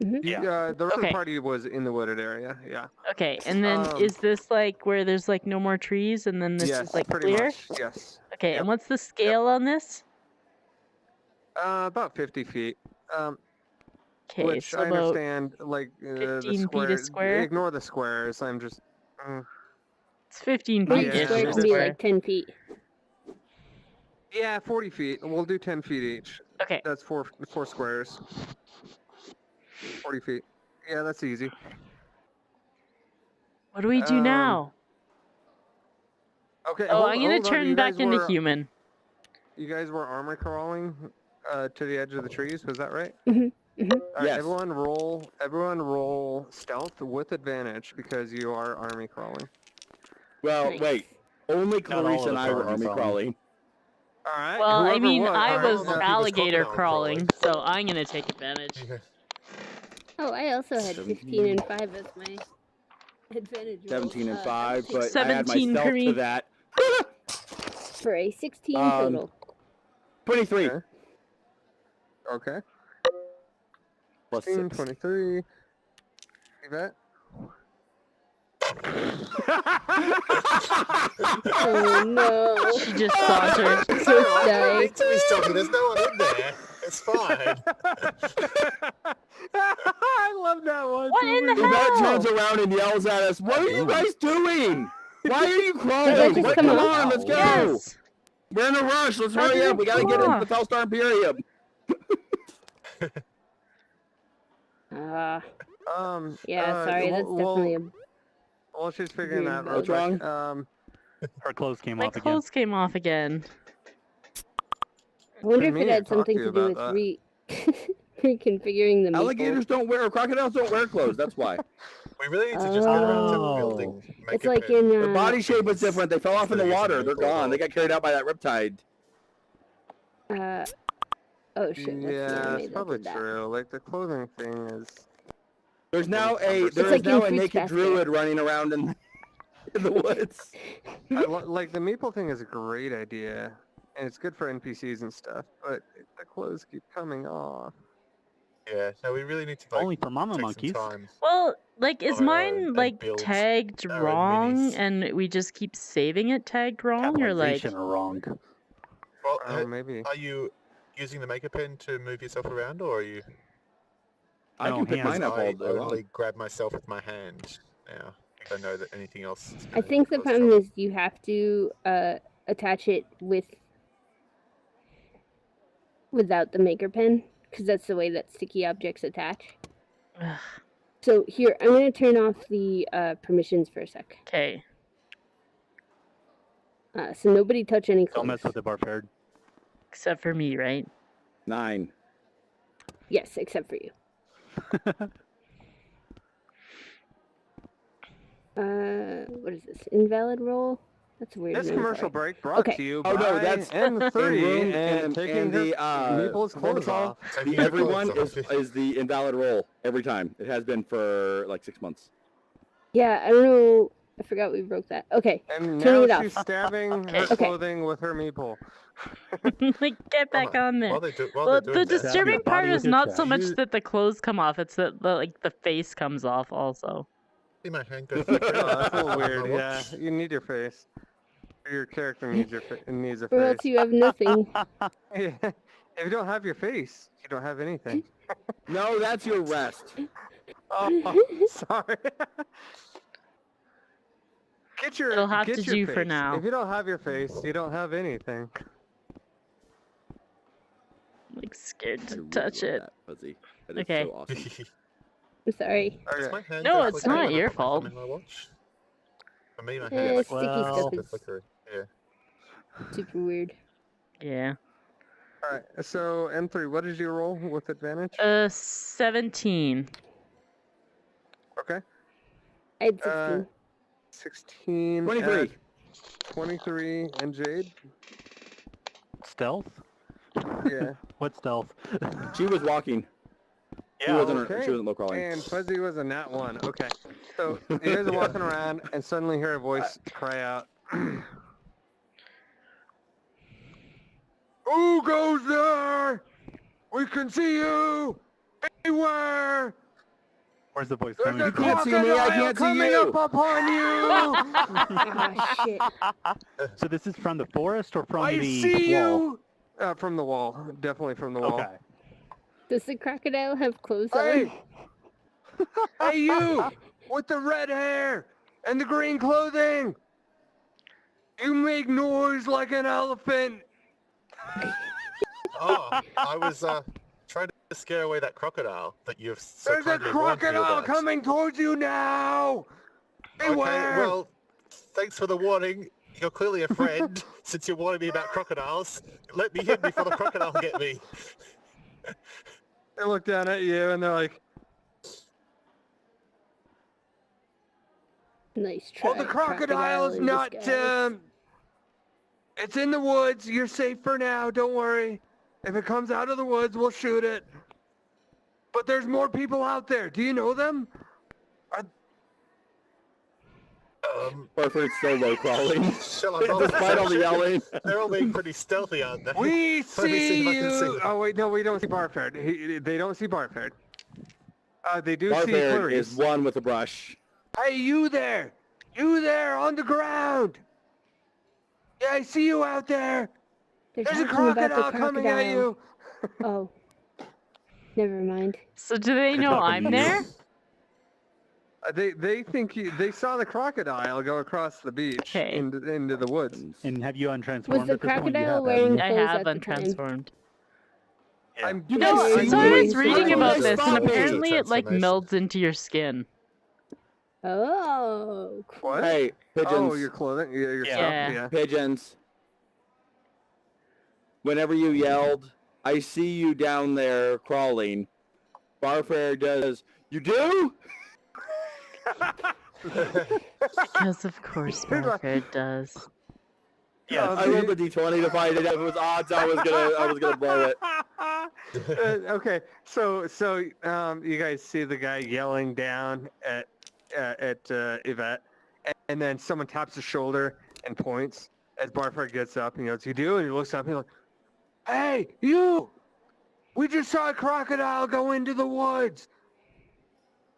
Yeah. The rest of Okay. the party was in the wooded area, yeah. Okay, and then Um, is this like where there's like no more trees and then this yes, is like pretty clear? much, yes. Okay, Yep. and what's the scale on this? About 50 feet. Okay, Which so I about understand, like, 15 the feet a square, square? Ignore the squares, I'm just... it's 15 One feet Yeah, ish square a can be square. like 10 feet. Yeah, 40 feet. We'll do 10 feet each. Okay, That's four squares. 40 feet. Yeah, that's easy. what do we do now? Okay, Oh, hold- I'm gonna hold on, turn you back guys into were- human. You guys were armor crawling to the edge of the trees, was that right? Mhm, mhm. All right, Yes. everyone roll stealth with advantage because you are army crawling. Well, Nice. wait. Only Not all Clarice of and us I are were army army crawling. crawling. All right. Well, I whoever mean, won- I all right, was well, he was alligator crocodile crawling, crawling. so I'm gonna take advantage. Yeah. Oh, I also had 17. 15 and 5 as my advantage roll. 17 and I will 5, take but I had 17 for myself me. to that. for a 16 total. 23 Okay. Okay. plus 16, 6. 23. Yvette? Oh no. She just sauntered. Just I don't died. need to be stealthy. There's no one in there. It's fine. I love that one. What too in the much. Yvette hell? turns around and yells at us, "What are you guys doing? Why are you crawling? Let's just What, come come on. on, let's go! Yes. We're in a rush. Let's How hurry did up. We it gotta come get into off? the Felstar Imperium." Yeah, sorry, that's definitely a Well, she's figuring weird that real What's wrong? quick. Her clothes came My off again. clothes came off again. I wonder if me it to had talk something to you to do with about reconfiguring the maple. Alligators don't wear, or crocodiles don't wear clothes. That's why. We really need to just get around to Oh. building. It's make a like pen. in Their body shape is different. They fell off in the Instead of water. using They're maple at gone. They all. got carried out by that riptide. Oh shit, that's the Yeah, it's anime probably that did that. true. Like the clothing thing is. There's now It's there is like now in a Fruits naked Basket. druid running around in the woods. Like the maple thing is a great idea, and it's good for NPCs and stuff. But the clothes keep coming off. Yeah, no, we really need to like Only for mama take monkeys. some time. Well, like, is Oh, yeah, mine and like build tagged our own wrong, minis. and we just keep saving it tagged wrong, or like? Capitalization are wrong. Well, Maybe. are you using the maker pen to move yourself around, or are you? I No, can pick hands. mine up I all day long. only grab myself with my hand now. If I know that anything else. Is I gonna think the cause problem trouble. is you have to attach it without the maker pen, because that's the way that sticky objects attach. Ugh, So here, I'm gonna turn off the permissions for a sec. okay. So nobody touch any clothes. Don't mess with it, Barbarian. Except for me, right? 9. Yes, except for you. What is this? Invalid roll? That's a weird. This name for commercial it. break brought Okay. to you Oh, by no, that's N3 room and taking and her the Maple's clothes off. Taking The your everyone clothes off. is the invalid roll every time. It has been for like 6 months. Yeah, I don't know. I forgot we broke that. Okay. And Turning now it she's off. stabbing her Okay. clothing with her meeple. Like, get back on there. While they do, while Well, they're the doing that, disturbing your part body is with your not chest. so much You- that the clothes come off; it's that the face comes off also. see my hand go. Oh, that's a little weird. My Yeah, watch. you need your face. Your character needs needs a Or else face. you have nothing. Yeah. If you don't have your face, you don't have anything. No, that's your rest. Oh, sorry. Get your. It'll have get to your do face. for now. If you don't have your face, you don't have anything. Like, scared I to really touch love it. that, Fuzzy. That is Okay. so awesome. I'm sorry. Does Okay. my hand No, go it's flickering not when I your put my thumb fault. in my watch? For me, my Eh, hand sticky Well- stuff is is flickering. Yeah. super weird. Yeah. All right. So M3, what did you roll with advantage? 17. Okay. I had 16. 16. 23. 23 and Jade. Stealth? Yeah. What stealth? She was walking. She Yeah. wasn't. Okay. She wasn't low crawling. And Fuzzy was a nat 1. Okay. So you guys are walking around and suddenly hear a voice cry out. Who goes there? We can see you! Beware! Where's the voice There's coming a from? can't see me, I crocodile can't see coming you. up upon you! Ah, shit. So this is from the forest or from I the see wall? you! From the wall. Definitely from the wall. Okay. Does the crocodile have clothes Hey! on? Hey, you! With the red hair and the green clothing! You make noise like an elephant! Oh, I was trying to scare away that crocodile that you've so There's a kindly warned me crocodile about. coming towards you now! Beware! Okay, well, thanks for the warning. You're clearly a friend, since you're warning me about crocodiles. Let me hit before the crocodile can get me. They look down at you and they're like, Nice try. well, the crocodile's crocodile in not, disguise. It's in the woods. You're safe for now. Don't worry. If it comes out of the woods, we'll shoot it. But there's more people out there. Do you know them? Barford's solo crawling. Shall I roll Despite all the yelling. They're all being pretty stealthy, aren't they? We Let me see see if I can see you. them. Oh wait, no, we don't see Barford. They don't see Barford. They do see Barford Clarice. is one with a brush. Hey, you there! You there on the ground! Yeah, I see you out there. They're There's a talking about the crocodile coming at you. Oh, never mind. So do they They're know talking I'm to you. there? They think they saw the crocodile go across the beach Okay. into the woods. And have you untransformed Was the at this point? You crocodile have, wearing- haven't I Clothes have at the time. untransformed. Yeah. I'm You No, guys Very so I nice. was reading How about did this, I and stop it? apparently it like Transformation. melds into your skin. Oh, cool. What? Hey, pigeons. Oh, your clothing, your Yeah. stuff. Yeah. Yeah. Pigeons. Whenever you yelled, I see you down there crawling. Barford does, you do? Because of course Barford does. Yeah, I rolled the d20 to find it. If it was odds, I was gonna blow it. Okay, so you guys see the guy yelling down at Yvette, and then someone taps his shoulder and points as Barford gets up and he goes, "You do?" And he looks up and he's like, "Hey, you! We just saw a crocodile go into the woods.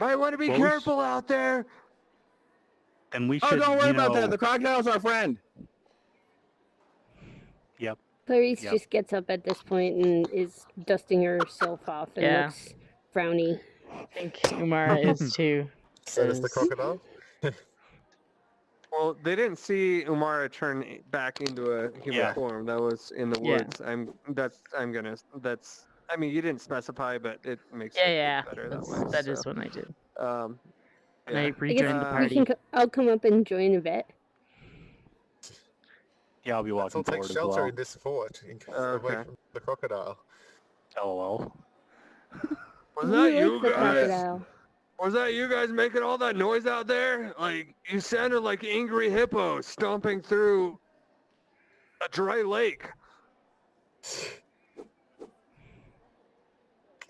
Might want to be Well, we careful out there." and we Oh, should, don't worry you about know, that. The crocodile's our friend. Yep. Clarice Yep. just gets up at this point and is dusting herself off and Yeah. looks frowny. I think Umara is too. So does the 'cause- crocodile? Well, they didn't see Umara turn back into a human Yeah. form. That was in the Yeah. woods. I mean, you didn't specify, but it makes Yeah, it yeah. better that That's, way. that is so, what I did. Um, And yeah. I I guess rejoined the Uh, we party. can. I'll come up and join Yvette. Yeah, I'll be Let's all walking take forward as shelter well. in this fort in case away Okay. from the crocodile. LOL. Was Who that you is the guys? crocodile? Was that you guys making all that noise out there? Like, you sounded like angry hippos stomping through a dry lake.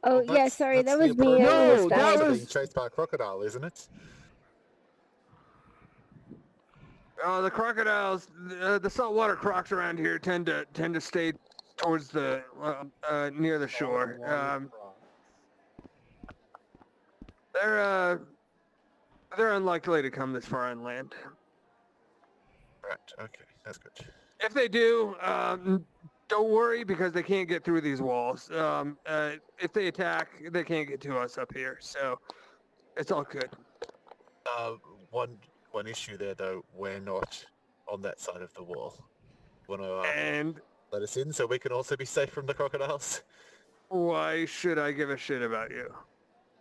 Oh Well, yeah, that's- sorry, that's that the was me. I appropriate No, almost that response died. to was- being chased by a crocodile, isn't it? The crocodiles, the saltwater crocs around here tend to stay towards the near the shore. They're unlikely to come this far inland. Right, okay, that's good. If they do, don't worry because they can't get through these walls. If they attack, they can't get to us up here, so it's all good. One issue there though, we're not on that side of the wall. Want to And let us in so we can also be safe from the crocodiles? why should I give a shit about you?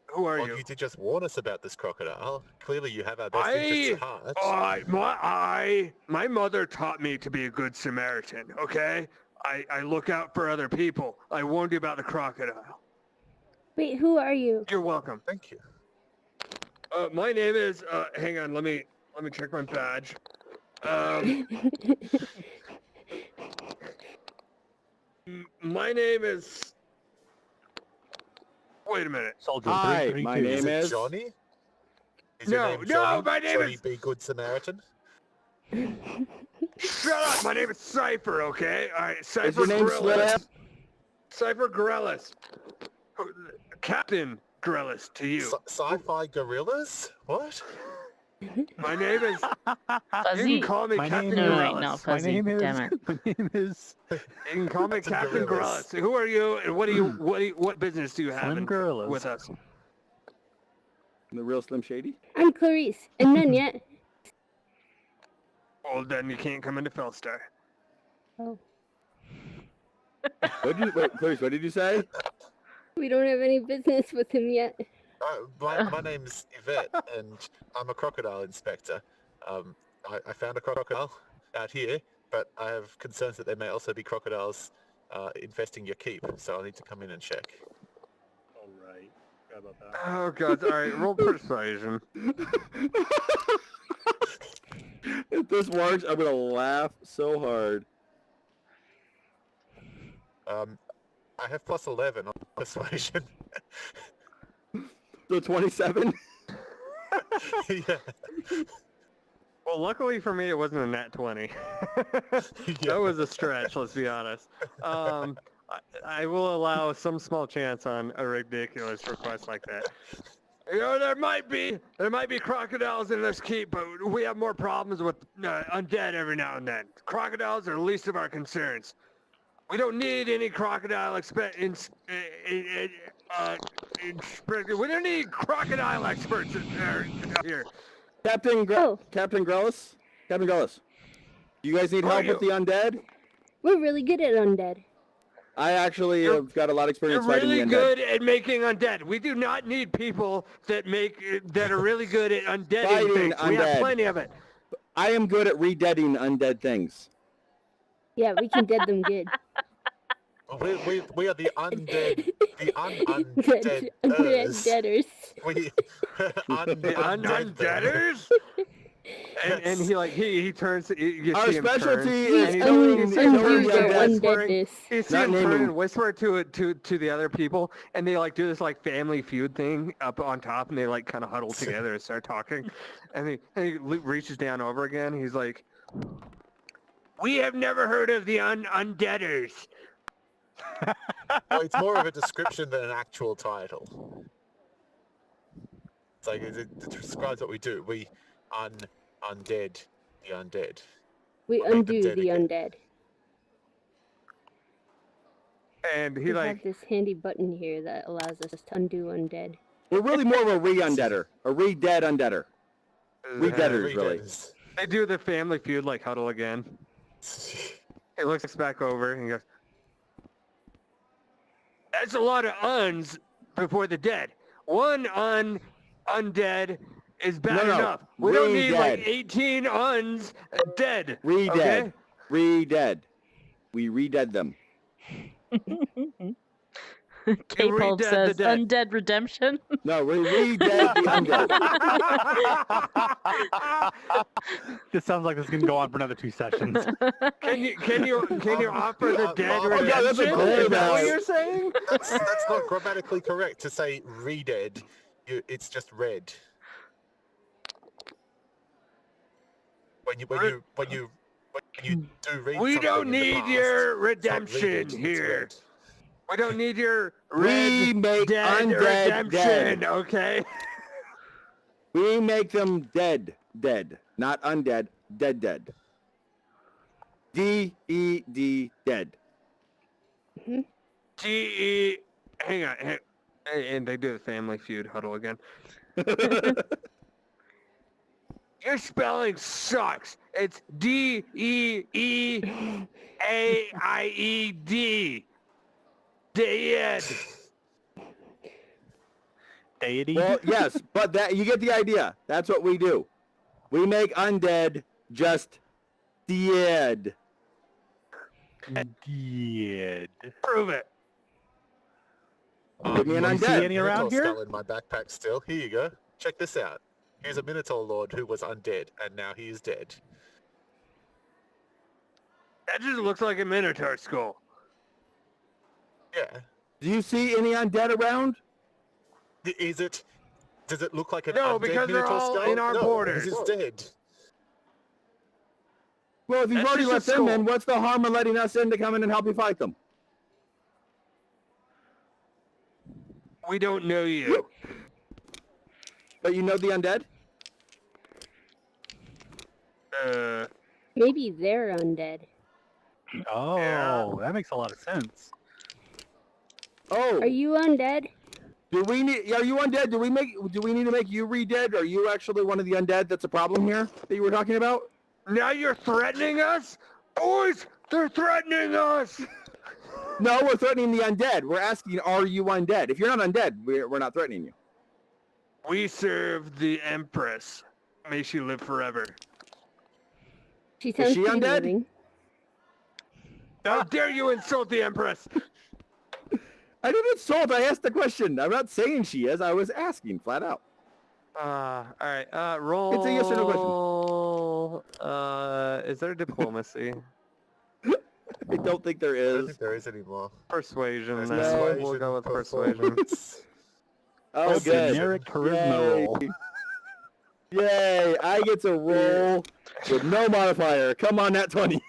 Who are Well, you? you did just warn us about this crocodile. Clearly you have our best interests at heart. My mother taught me to be a good Samaritan, okay? I look out for other people. I warned you about the crocodile. Wait, who are you? You're welcome. Thank you. My name is, hang on, let me check my badge. My name is, wait a minute. Soldier Hi, 332. my name Is it is- Johnny? Is No, your name no, Johnny? my name Johnny is- be good Samaritan? Shut up! My name is Cypher, okay? Alright, Cypher Is your name Gorellis. Slip? Cypher Gorellis. Captain Gorellis to you. Sci-fi gorillas? What? My name is, you Fuzzy. can call me My Captain name No, is- wait, Gorellis. no, My Fuzzy. name is. Damn it. My name is You can call me Captain Captain Gorellis. Gorellis. Who are you and what business do you have Slim Gorillas. with us? The real Slim Shady? I'm Clarice, and none yet. Well, then you can't come into Fellstar. Oh, Clarice, what did you say? we don't have any business with him yet. My name's Yvette, and I'm a crocodile inspector. I found a crocodile out here, but I have concerns that there may also be crocodiles infesting your keep, so I need to come in and check. All right. Forgot about that. Oh god, alright, roll persuasion. If this works, I'm gonna laugh so hard. I have plus 11 on persuasion. So 27. Yeah. Well, luckily for me, it wasn't a nat 20. That was a stretch, let's be honest. I will allow some small chance on a ridiculous request like that. You know, there might be crocodiles in this keep, but we have more problems with undead every now and then. Crocodiles are the least of our concerns. We don't need any crocodile we don't need crocodile experts here. Captain Grellis? Captain Grellis, you guys need help with the undead? We're really good at undead. I actually have got a lot of experience You're fighting really the undead. good at making undead. We do not need people that are really good at undeading Fighting things. We have undead. plenty of it. I am good at re-deading undead things. Yeah, we can dead them good. We are the undead, the Undead undeaders. deaders. We The undeaders? And he turns. You Our see him turn, specialty We is and killing undo he's the their undead. undeadness. You see Not him turn naming. and whisper to the other people, and they like do this like Family Feud thing up on top, and they like kind of huddle together and start talking, and he reaches down over again. He's like, "We have never heard of the undeaders." Well, it's more of a description than an actual title. It's like it describes what we do. We undead the undead. We Make them undo dead the again. undead. And he We like have this handy button here that allows us to undo undead. We're really more of a re-undeader. A re-dead undeader. Re-deaders, really. Redeaders. they do the Family Feud like huddle again. He looks back over and he goes, "That's a lot of uns before the dead. One undead is bad No, enough. We don't need like re-dead. 18 uns dead. Re-dead. Okay? Re-dead. We re-dead them. K-Pulp redid the says dead. undead redemption. No, we re-dead the undead. This sounds like this is gonna go on for another 2 sessions. Can you offer the dead Oh, redemption? yeah, that's a Is goal that now. what you're saying? That's not grammatically correct to say redead. It's just red. When you do read We something don't in the need past, your it's not redemption redead, it's here. red. We don't need your We red make dead undead redemption, dead. okay? We make them dead. Not undead. Dead. D-E-D, dead. G-E... Hang on. And they do the Family Feud huddle again. Your spelling sucks. It's D-E-E-A-I-E-D. Dead. Deity. Well, yes, but that you get the idea. That's what we do. We make undead just dead. Dead. Prove it. Give me an Do you see undead. any around Minotaur here? skull in my backpack still. Here you go. Check this out. Here's a Minotaur Lord who was undead, and now he is dead. That just looks like a Minotaur skull. Yeah. Do you see any undead around? Does it look like an No, undead because they're Minotaur all skull? in our No, borders. He's dead. Well, if you've That's already let just a them in, skull. what's the harm in letting us in to come in and help you fight them? We don't know you. But you know the undead? Maybe they're undead. Oh, Yeah. that makes a lot of sense. Oh, Are you undead? are you undead? Do we need to make you re-dead? Are you actually one of the undead that's a problem here that you were talking about? Now you're threatening us? Boys, they're threatening us! No, we're threatening the undead. We're asking, are you undead? If you're not undead, we're not threatening you. We serve the Empress. May she live forever. She sounds she pretty undead? living. How dare you insult the Empress? I didn't insult. I asked the question. I'm not saying she is. I was asking flat out. Alright, roll... It's a yes or no question. Is there diplomacy? I don't think there I don't is. think there is anymore. Persuasion. There's Then. We'll go with persuasion. performance. Oh, A good. generic charisma Yay. roll. Yay! I get to roll with no modifier. Come on, that 20.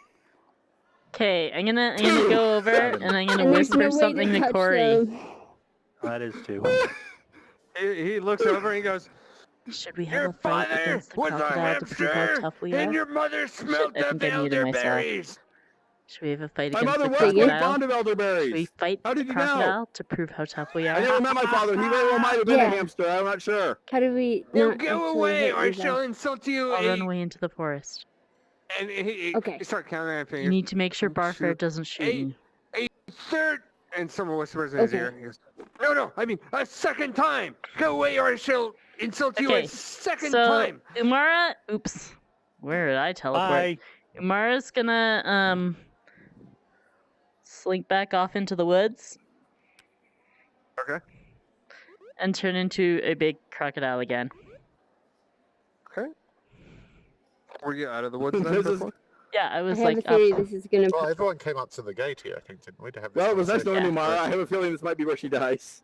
Okay, I'm gonna go over Seven. and I'm gonna And there's whisper no way something to to touch Corey. them. That is two. He looks over and he goes, Should we have "Your a fight father against the was a crocodile to prove how hamster, tough we and are? your mother smelled I the think I muted myself. elderberries." Should we have a fight My against mother the was quite crocodile? fond of Should we elderberries. fight How the did you know? crocodile to prove how tough we I are? never met my father. He very well might have been Yeah. a hamster. I'm not sure. How do we Now not go actually away, hit or I you, shall though? insult you. I'll run away into the forest. And he Okay. start counting on You fingers. need to make sure 1, 2, Barfair doesn't shoot 8. me. Third, and someone whispers in his Okay. ear. He goes, "No, I mean a second time. Go away, or I shall insult you Okay, a second So time." Umara, oops, where did I teleport? Bye. Umara's gonna slink back off into the woods Okay. and turn into a big crocodile again. Okay. Were you out of the woods then? This is- before? Yeah, I I was have like a theory up. this is gonna. Well, everyone came up to the gate here, I think, didn't we? To have this Well, it was nice conversation. knowing Yeah. Umara. I have a feeling this might be where she dies.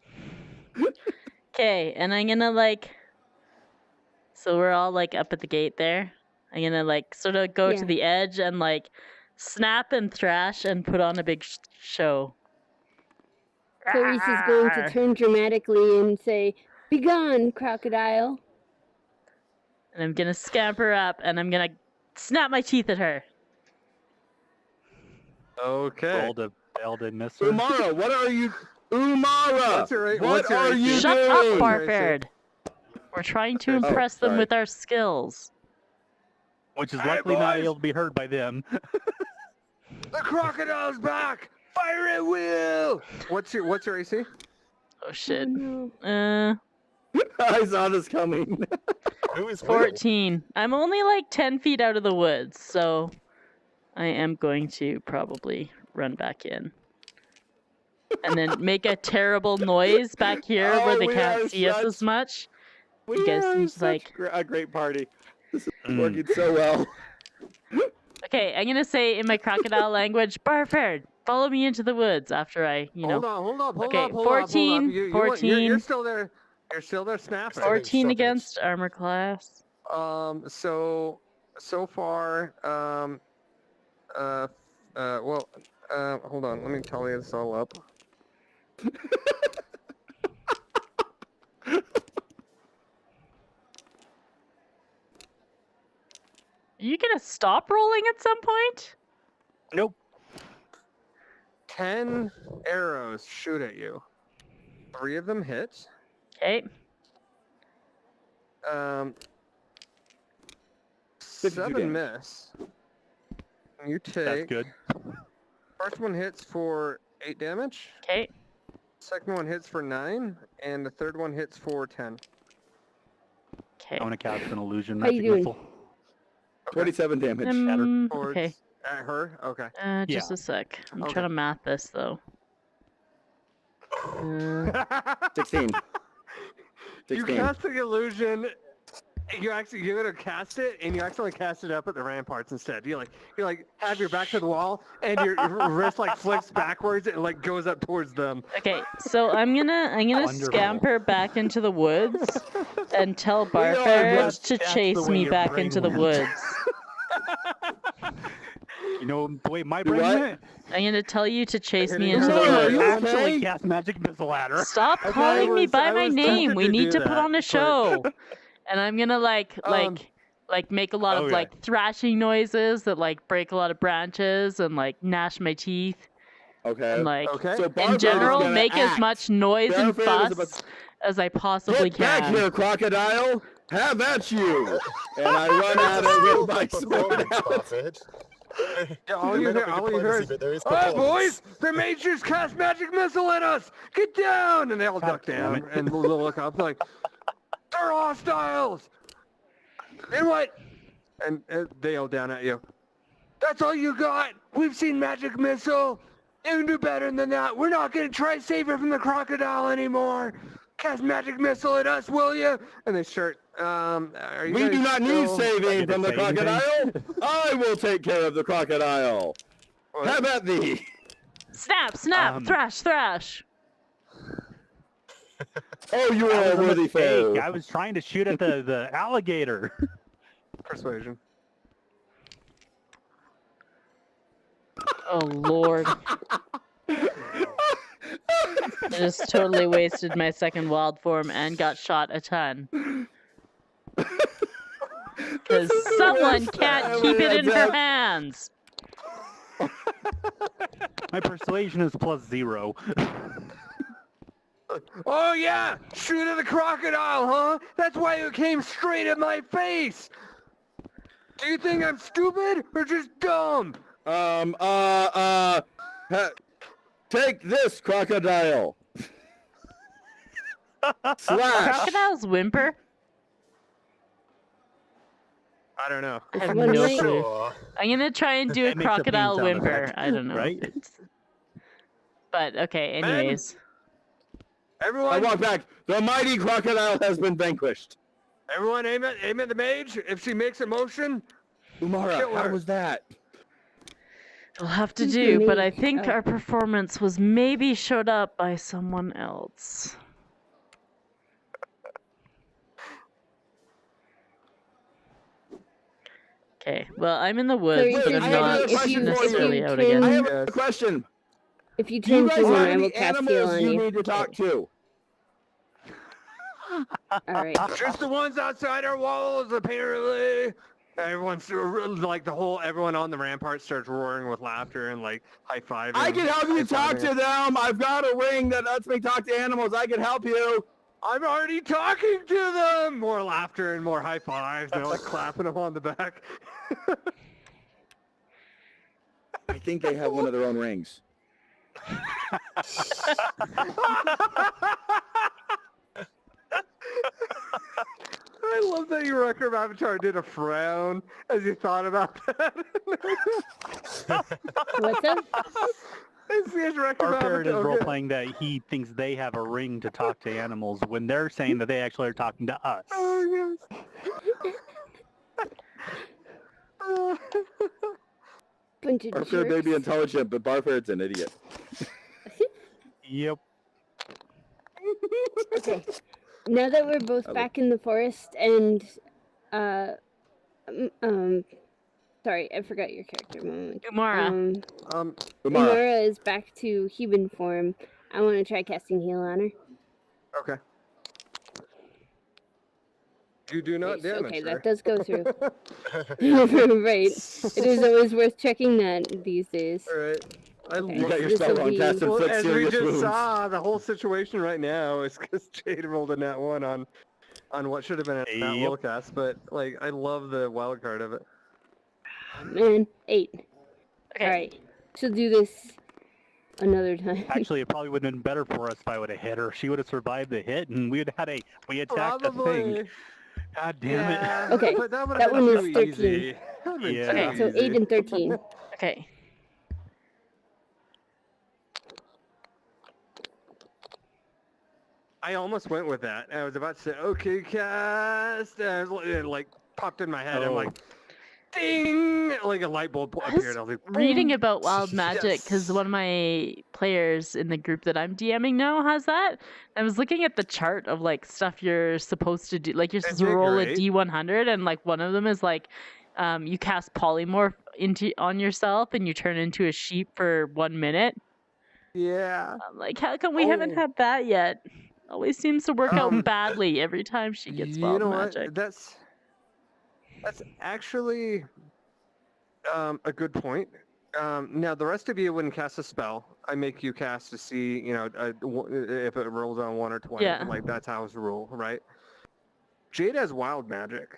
Okay, and I'm gonna like. So we're all like up at the gate there. I'm gonna like sort of go Yeah. to the edge and like snap and thrash and put on a big show. Clarice is going to turn dramatically and say, "Begone, crocodile!" And I'm gonna scamper up and I'm gonna snap my teeth at her. Okay. Roll to fail to miss her. Umara, what are you? Umara! What's your- what what's your are AC? you Shut doing? up, Barf- Barford! We're trying to Oh, impress them sorry. with our skills. Which is Hey, luckily not boys! able to be heard by them. The crocodile's back. Fire at will. What's your AC? Oh Oh, shit. no. I saw this coming. Who is Will? 14. I'm only like 10 feet out of the woods, so I am going to probably run back in. And then make a terrible noise back here where Oh, they we can't are see us such- as much. We You guys are seem such like- a great party. This is Mm. working so well. Okay, I'm gonna say in my crocodile language, Barford, follow me into the woods after I, Hold up. Okay, hold 14, up. You're 14. still there. You're still there snapping. 14 Stoppage. against armor class. So far, hold on. Let me tally this all up. Are you gonna stop rolling at some point? Nope. 10 arrows shoot at you. 3 of them hit. Okay. 7 damage. miss. You That's take. good. First one hits for 8 damage. Okay. Second one hits for 9, and the third one hits for 10. Okay. I'm gonna cast an illusion How you magic doing? missile. 27 damage. Towards Okay. at her. Okay. Just a sec. I'm Okay. trying to math this though. 16. You 16. cast the illusion. You're gonna cast it, and you accidentally cast it up at the ramparts instead. You have your back to the wall, and your wrist like flicks backwards and like goes up towards them. Okay, so I'm gonna Wonderful. scamper back into the woods and tell are Barford just- to that's chase the way me your back brain into the works. woods. You know the way my Do brain what? went? I'm gonna tell you to chase me Hitting into her. the Are woods. you Actually okay? cast magic missile at her. Stop Okay, calling me by I my was name. tempted We to need do to put that, on a but- show. And I'm gonna like make a lot of Okay. like thrashing noises that like break a lot of branches and like gnash my teeth Okay. and like Okay. So in Barford is general gonna make as act. much noise and Barford is fuss about- as I possibly Get back can. here, crocodile! Have at you! And I run at it with my sword out. Barford. Yeah, all There you may hear, not be all you hear diplomacy, is, but there is "All right, performance." boys, the majors cast magic missile at us. Get down!" And they all duck damn down it. and they'll look up like, "They're hostiles." And what? And they yell down at you. "That's all you got? We've seen magic missile. You can do better than that. We're not gonna try to save her from the crocodile anymore. Cast magic missile at us, will you?" And they start. Are you We guys do not need still- saving Get to from the say anything? crocodile. I will take care of the crocodile. Have at thee! Snap, snap, thrash, thrash. Oh, you are That a was a worthy mistake. foe. I was trying to shoot at the alligator. Persuasion. Oh lord. I just totally wasted my second wild form and got shot a ton. Because someone can't keep it in her hands. My persuasion is +0. Oh yeah! Shoot at the crocodile, huh? That's why it came straight at my face! Do you think I'm stupid or just dumb? Take this, crocodile! Slash! Crocodile's whimper? I don't know. I have Someone no might- clue. Sure. I'm gonna try and do a That makes a pain crocodile sound whimper. effect, I don't know. right? But okay, Men? anyways. I Everyone, walk back. The mighty crocodile has been vanquished. everyone, aim at the mage. If she makes a motion, Umara, Kill how her. was that? We'll have to Who's do, the but I mage? think Oh. our performance was maybe showed up by someone else. Okay, well, I'm in the woods, Sorry, but Wait, I'm I have not another question for you. necessarily out If you again. I have Yes. a question. If you Do you turn guys to one, have I will any cast heal animals on you you. need to talk to? Alright. just the ones outside our walls, apparently. Everyone's like everyone on the rampart starts roaring with laughter and like high fiving. I can help you talk to them. I've got a ring that lets me talk to animals. I can help you. I'm already talking to them. More laughter and more high fives. They're like clapping them on the back. I think they have one of their own rings. I love that your Record Avatar did a frown as you thought about that. What's up? His Record Our parrot is Avatar. role playing that he thinks they have a ring to talk to animals when they're saying that they actually are talking to us. Oh yes. Bunch of Barford may be jerks. intelligent, but Barford's an idiot. Yep. Okay. Now that we're both back in the forest and sorry, I forgot your character moment. Umara. Um. Umara. Umara is back to human form. I want to try casting heal on her. Okay. You do not Okay, damage okay, her. that does go through. Right. It is always worth checking that these days. All right. I Okay. You love got your This spell will wrong. be- Cast Well, inflict as we serious just wounds. saw, the whole situation right now is because Jade rolled a nat 1 on what should have been a nat Yep. will cast, but like I love the wild card of it. Man, 8. Okay. Alright. She'll do this another time. Actually, it probably would have been better for us if I would have hit her. She would have survived the hit, and we attacked the thing. God damn it. Yeah, Okay, but that would that have been one too is 13. easy. That would've been Yeah. too Okay, so easy. 8 and 13. Okay. I almost went with that. I was about to say, okay, cast. And it like popped in my head. I'm Oh. like, ding! Like a light bulb I appeared. was I was like, reading boom. about wild magic because Yes. one of my players in the group that I'm DMing now has that. I was looking at the chart of like stuff you're supposed to do. Like you're supposed to Isn't it roll a great? D100, and like one of them is like you cast polymorph on yourself and you turn into a sheep for 1 minute. Yeah. I'm like, how come we haven't Oh. had that yet? Always seems to work Um, out badly every time she gets You wild know magic. what? That's actually a good point. Now the rest of you wouldn't cast a spell. I make you cast to see, if it rolls on 1 or 20. Yeah. Like that's how it's the rule, right? Jade has wild magic.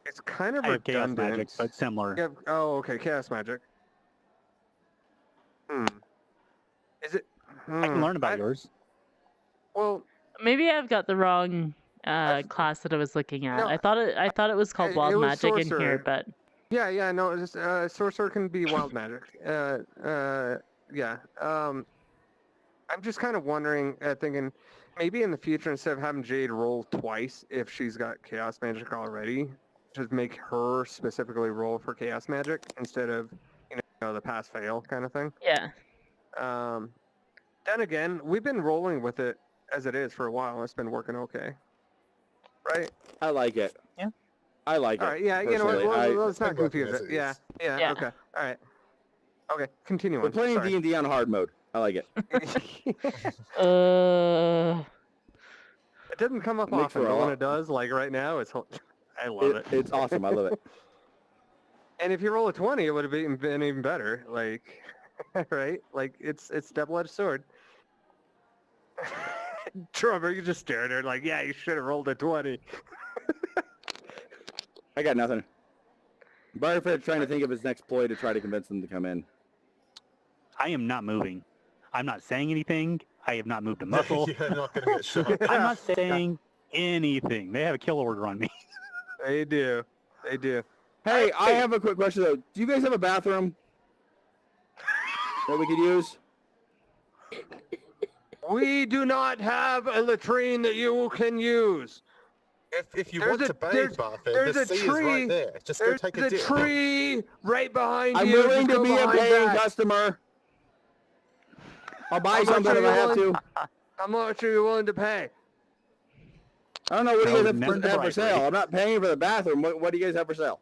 It's kind of I have chaos redundant. magic, but similar. You have- oh, okay, chaos magic. Is it? I can learn about yours. Well, Maybe I've got the wrong I've- class that I was looking at. No, I thought it was called it wild was magic in sorcerer. here, but yeah, no, it's just, sorcerer can be wild magic. Yeah. I'm just kind of wondering, thinking, maybe in the future, instead of having Jade roll twice, if she's got chaos magic already, just make her specifically roll for chaos magic instead of, the pass-fail kind of thing. Yeah. Then again, we've been rolling with it as it is for a while, and it's been working okay. Right? I like it. Yeah. I like it. All right, yeah, you know what, personally. let's not been working confuse as it. it Yeah, is. yeah, Yeah. okay, all right. Okay, continue We're on. playing Sorry. D&D on hard mode. I like it. It doesn't come up Makes often, for a but when lot- it does, like right now, I love it. It's awesome. I love it. And if you roll a 20, it would have been even better. Like, right? Like, it's double-edged sword. Trevor, you just stared at her like, yeah, you should have rolled a 20. I got nothing. Barford's trying to think of his next ploy to try to convince them to come in. I am not moving. I'm not saying anything. I have not moved a muscle. You're not going to get shot. I'm not saying anything. They have a kill order on me. They do. They do. Hey, I have a quick question though. Do you guys have a bathroom that we could use? We do not have a latrine that you can use. If you There's want a- to bathe, there's- Barford, there's the a sea is tree- right there. Just go There's take a the dip. tree right behind I'm you. willing Just to go be a behind paying that. customer. I'll buy How much something are if you I have willing- to. How much are you willing to pay? I don't know. What do you No, guys never have for bribery. sale? I'm not paying for the bathroom. What do you guys have for sale?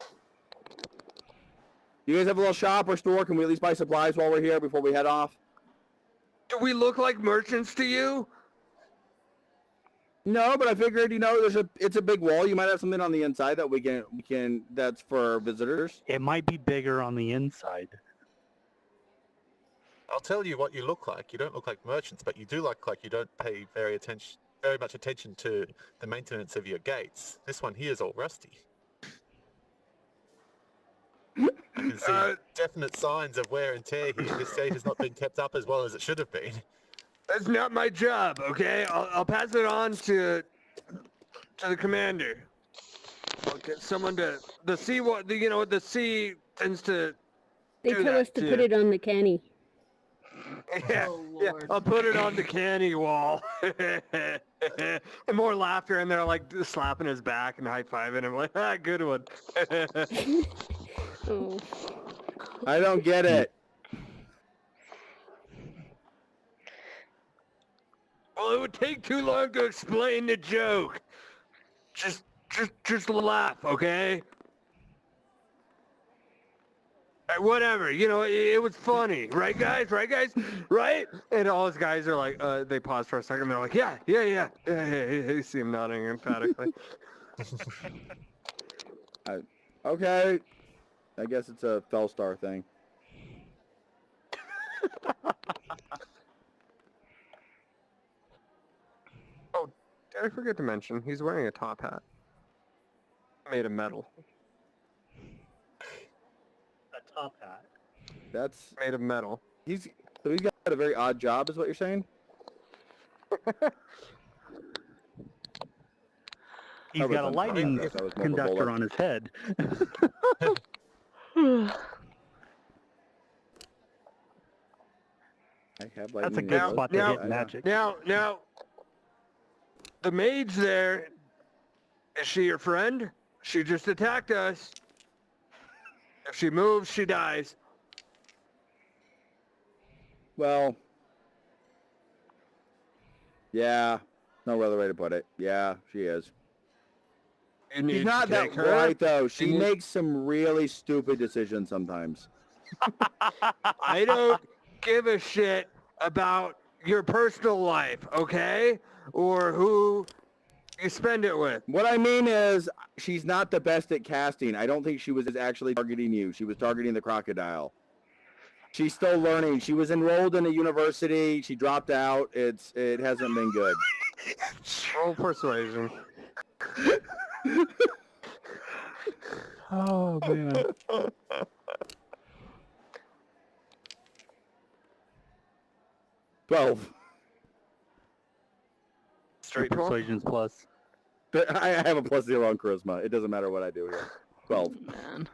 You guys have a little shop or store? Can we at least buy supplies while we're here before we head off? Do we look like merchants to you? No, but I figured, it's a big wall. You might have something on the inside that we can that's for visitors. It might be bigger on the inside. I'll tell you what you look like. You don't look like merchants, but you do look like you don't pay very much attention to the maintenance of your gates. This one here is all rusty. You can see definite signs of wear and tear here. This gate has not been kept up as well as it should have been. That's not my job, okay? I'll pass it on to the commander. I'll get someone to the sea tends to They do tell that us to too. put it on the canny. yeah, yeah. I'll put it on the canny wall. And more laughter, and they're like slapping his back and high-fiving him like, good one. Oh. I don't get it. Well, it would take too long to explain the joke. Just laugh, okay? Whatever, it was funny, right, guys? Right, guys? Right? And all his guys are like, they pause for a second. They're like, yeah. You see him nodding emphatically. Okay. I guess it's a Fellstar thing. Oh, did I forget to mention, he's wearing a top hat. Made of metal. A top hat. That's Made of metal. he's got a very odd job, is what you're saying? He's I got a was lightning unconvinced. I was more of a conductor bullet. on his head. I have That's a lightning good arrows. spot to now- hit magic. Now, the mage there, is she your friend? She just attacked us. If she moves, she dies. Well, yeah, no other way to put it. Yeah, she is. You need She's not to that take her. bright though. She You- makes some really stupid decisions sometimes. I don't give a shit about your personal life, okay? Or who you spend it with. What I mean is, she's not the best at casting. I don't think she was actually targeting you. She was targeting the crocodile. She's still learning. She was enrolled in a university. She dropped out. It hasn't been good. Roll persuasion. Oh man. 12. Straight 12? Persuasion's plus. But I have a +0 on charisma. It doesn't matter what I do here. 12. Man.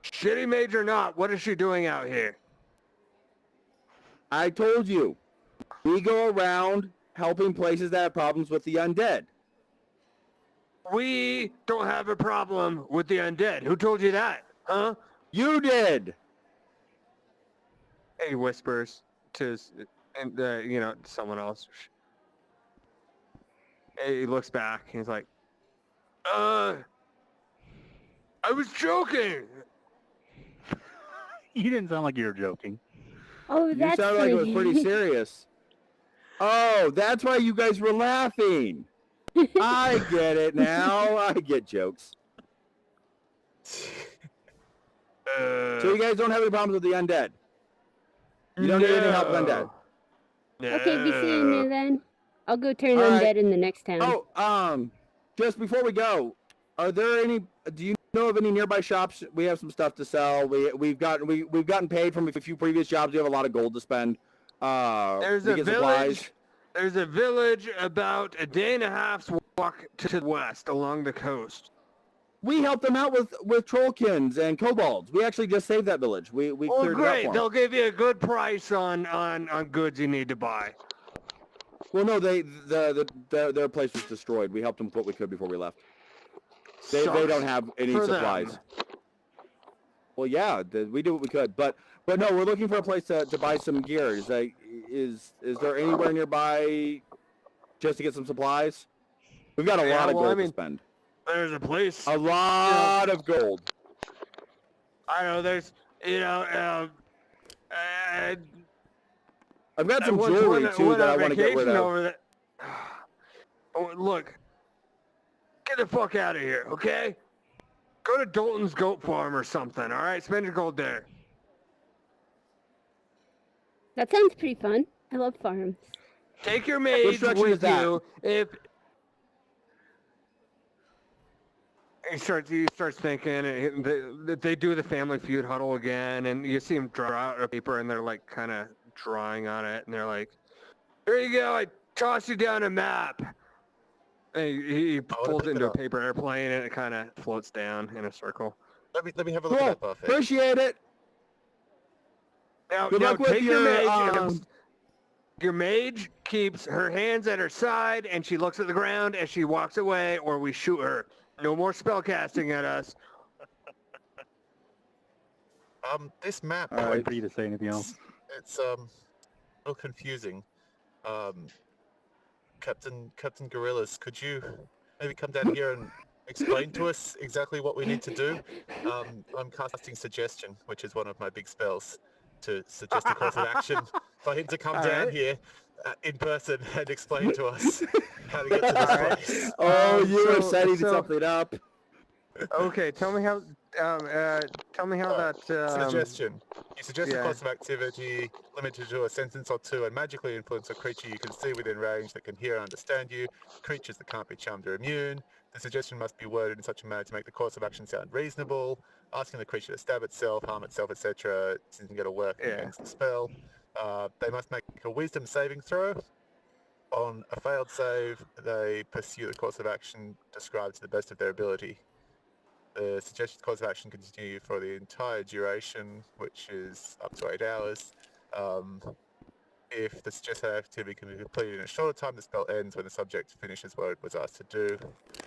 Shitty mage or not, what is she doing out here? I told you. We go around helping places that have problems with the undead. We don't have a problem with the undead. Who told you that? Huh? You did. He whispers to someone else. He looks back. He's like, I was joking. You didn't sound like you were joking. Oh, You that's sounded like it was pretty pretty. serious. Oh, that's why you guys were laughing. I get it now. I get jokes. So you guys don't have any problems with the undead? You don't need any help with undead? Okay, be seeing you then. I'll go turn All undead right. in the next town. Oh, just before we go, are there any? Do you know of any nearby shops? We have some stuff to sell. We've gotten paid from a few previous jobs. We have a lot of gold to spend. There's to a get village. supplies. There's a village about a day and a half's walk to the west along the coast. We helped them out with trollkins and kobolds. We actually just saved that village. We Oh, cleared great! it up for They'll them. give you a good price on goods you need to buy. Well, no, their place was destroyed. We helped them with what we could before we left. They Sucks don't have any for supplies. them. Well, yeah, we did what we could, but no, we're looking for a place to buy some gear. Is there anywhere nearby just to get some supplies? We've got a lot of gold to spend. There's a place. A lot of gold. I know. There's I've got some once jewelry went too on that I want to get rid vacation of. over there. Oh, look, get the fuck out of here, okay? Go to Dalton's goat farm or something. All right, spend your gold there. That sounds pretty fun. I love farms. Take your maids direction is with that? you. If he starts thinking, and they do the Family Feud huddle again, and you see him draw out a paper, and they're like kind of drawing on it, and they're like, "Here you go. I toss you down a map." And he pulls it into a paper airplane, and it kind of floats down in a circle. Let me have a look at that buffet. Appreciate it. Now, Good luck with take your your, mage. Your mage keeps her hands at her side, and she looks at the ground as she walks away, or we shoot her. No more spell casting at us. This map. All I'm right. waiting for you to say anything else. It's a little confusing. Captain Gorillas, could you maybe come down here and explain to us exactly what we need to do? I'm casting suggestion, which is one of my big spells, to suggest a course of action for him to come down here in person and explain to us how to get to this place. Oh, you are so- setting so- something up. Okay, tell me how that. Suggestion. You suggest a yeah. course of activity limited to a sentence or two and magically influence a creature you can see within range that can hear and understand you. Creatures that can't be charmed are immune. The suggestion must be worded in such a manner to make the course of action sound reasonable. Asking the creature to stab itself, harm itself, etc. isn't going to work against the spell. They must make a wisdom saving throw. On a failed save, they pursue the course of action described to the best of their ability. The suggested course of action continue for the entire duration, which is up to 8 hours. If the suggested activity can be completed in a shorter time, the spell ends when the subject finishes what it was asked to do.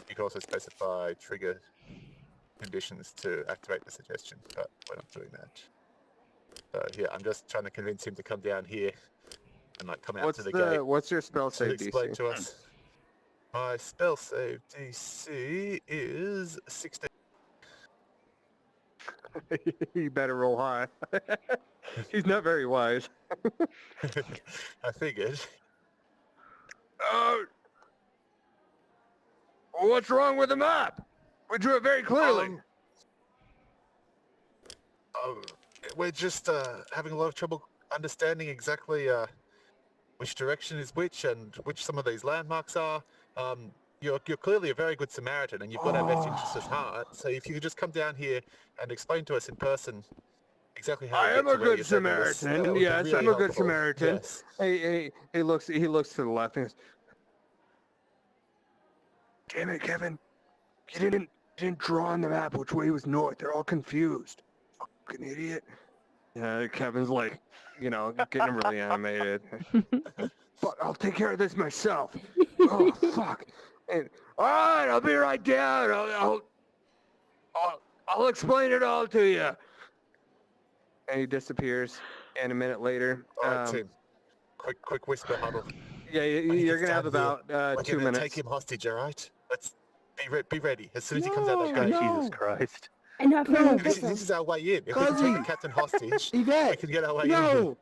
You can also specify trigger conditions to activate the suggestion, but we're not doing that. So yeah, I'm just trying to convince him to come down here and like come out to the gate What's your spell to save explain DC? to us. My spell save DC is 16. You better roll high. He's not very wise. I figured. What's wrong with the map? We drew it very clearly. We're just having a lot of trouble understanding exactly which direction is which and which some of these landmarks are. You're clearly a very good Samaritan and you've got our best interests at heart. So if you could just come down here and explain to us in person exactly how I you am get a to where good you're taking this, Samaritan. that would be Yes, really I'm a good helpful. Samaritan. Yes. He looks to the left and goes, "Damn it, Kevin! You didn't draw on the map which way was north. They're all confused. Fucking idiot." Yeah, Kevin's like, getting really animated. But I'll take care of this myself. Oh fuck! And all right, I'll be right down. I'll explain it all to you. and he disappears. And a minute later, All right, team. Quick whisper huddle. yeah, When he you're gets gonna have down here, about we're 2 gonna minutes. take him hostage, all right? Let's be ready. As soon as he comes out that No, gate. no. Jesus Christ. And not No, from This is our way in. If we can Fuzzy. take the captain hostage, we Yvette, can get our way in. no,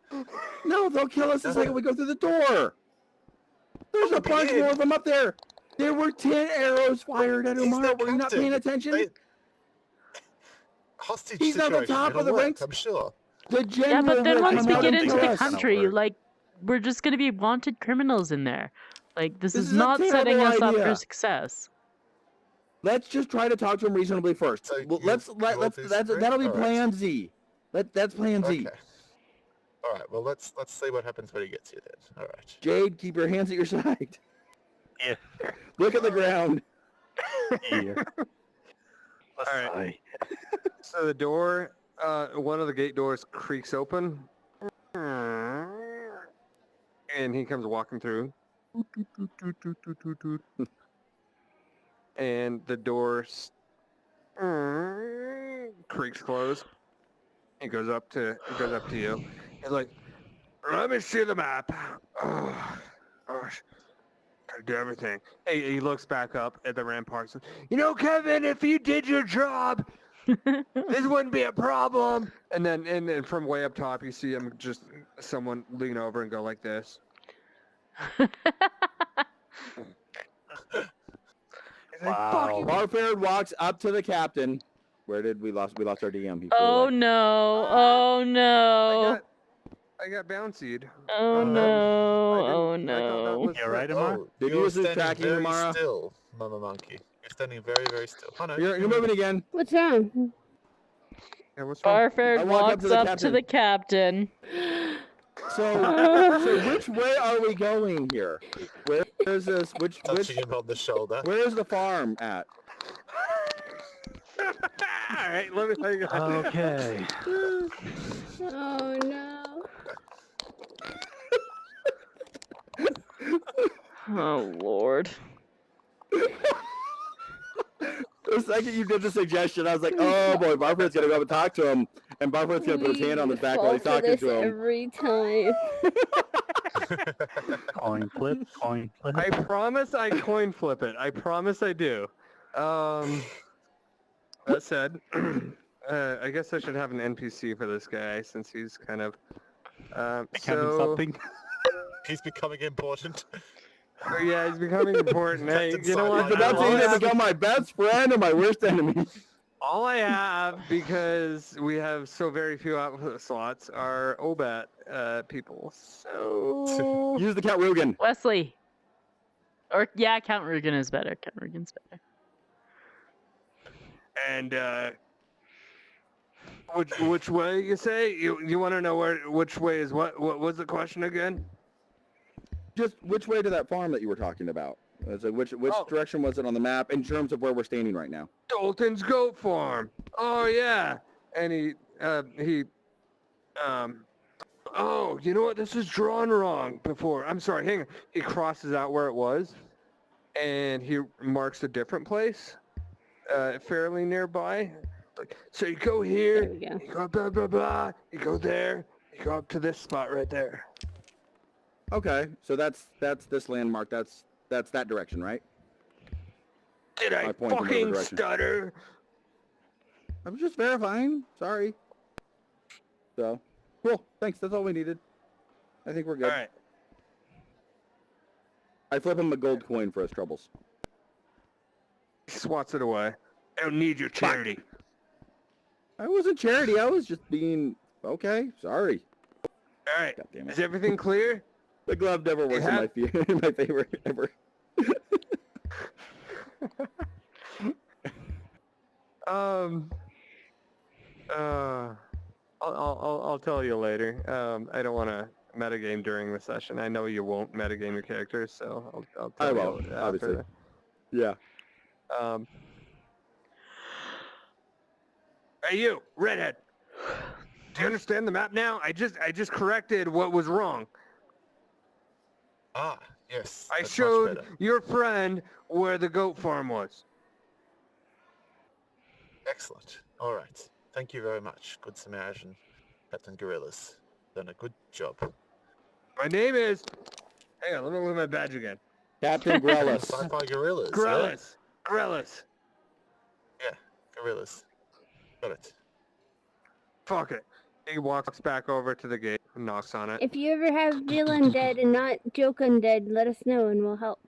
no, they'll kill us the No. second we go through the door. There's a We'll be bunch in. more of them up there. There were 10 arrows fired at He's Umar. their Were you not captain. paying attention? Hostage He's at situation. the top It'll of the work, ranks. I'm sure. The Yeah, general but then will once come we out get and into kill the us. country, work. like, we're just gonna be wanted criminals in there. Like, this is is a not setting terrible us up for idea. success. Let's just try to talk to him reasonably first. So Well, you let's all let's do that'll sprint? be All right. Plan Z. That's Plan Z. Okay. All right. Well, let's see what happens when he gets here then. All right. Jade, keep your hands at your side. Yeah. Look at the ground. Yeah. Let's All right. try. So the door, one of the gate doors creaks open, and he comes walking through. And the door creaks closed. He goes up to you. He's like, "Let me see the map. Oh, gosh, gotta do everything." Hey, he looks back up at the ramparts. You know, Kevin, if you did your job, this wouldn't be a problem. And then from way up top, you see him just someone lean over and go like this. He's like, "Fuck Wow. you." Barfair walks up to the captain. Where did we lost? We lost our DM. He flew Oh away. no! Oh no! I got bouncied. Oh Oh, no. no! Oh I thought that no! was You alright, it. Amar? Oh, Did you you're lose standing tracking, very Amara? still, Mama Monkey. You're standing very, very still. Oh no. You're moving again. What's wrong? Yeah, what's wrong? I Barford walk up walks to the up to the captain. So which way are we going here? Where's this? Which Touching him on the shoulder. where's the farm at? All right, let me. Okay. Oh no. Oh Lord! The second you did the suggestion, I was like, oh boy, Barford's gonna go up and talk to him, and Barford's gonna put his hand on his back while he's fall for talking this to him. every time. Coin flip, coin flip. I promise I coin flip it. I promise I do. That said, I guess I should have an NPC for this guy since he's kind of. Becoming So something. He's becoming important. yeah, he's becoming important. Hey, Captain you know what? Sideline. But that's All I either have- become my best friend or my worst enemy. All I have, because we have so very few output slots, are OBAT people. So Use the Count Rugen. Wesley. Or yeah, Count Rugen is better. Count Rugen's better. and which way you say? You want to know which way is what? What was the question again? Just which way to that farm that you were talking about? So which Oh. direction was it on the map in terms of where we're standing right now? Dalton's goat farm. Oh yeah, and oh, you know what? This is drawn wrong before. I'm sorry. Hang on. He crosses out where it was, and he marks a different place, fairly nearby. Like, so you go here, There we go. you go blah blah blah, you go there, you go up to this spot right there. Okay, so that's this landmark. That's that direction, right? Did I I point in another fucking direction. stutter? I was just verifying. Sorry. So, cool. Thanks. That's all we needed. I think we're good. All right. I flip him a gold coin for his troubles. He swats it away. I don't need your charity. I wasn't charity. I was just being okay. Sorry. All right. God damn Is it. everything clear? The glove never works have- in my favor ever. I'll tell you later. I don't want to metagame during the session. I know you won't metagame your characters, so I'll tell I you won't, after obviously. that. Yeah. Hey, you redhead. Do you understand the map now? I just corrected what was wrong. Ah, yes. I that's much showed better. your friend where the goat farm was. Excellent. All right. Thank you very much, good Samaritan. Captain Gorillas. Done a good job. My name is... Hang on, let me look at my badge again. Captain Grellis. Sci-fi Gorillas. Yeah? Grellis. Grellis. Yeah, Gorillas. Got it. Fuck it. He walks back over to the gate and knocks on it. If you ever have real undead and not joke undead, let us know and we'll help.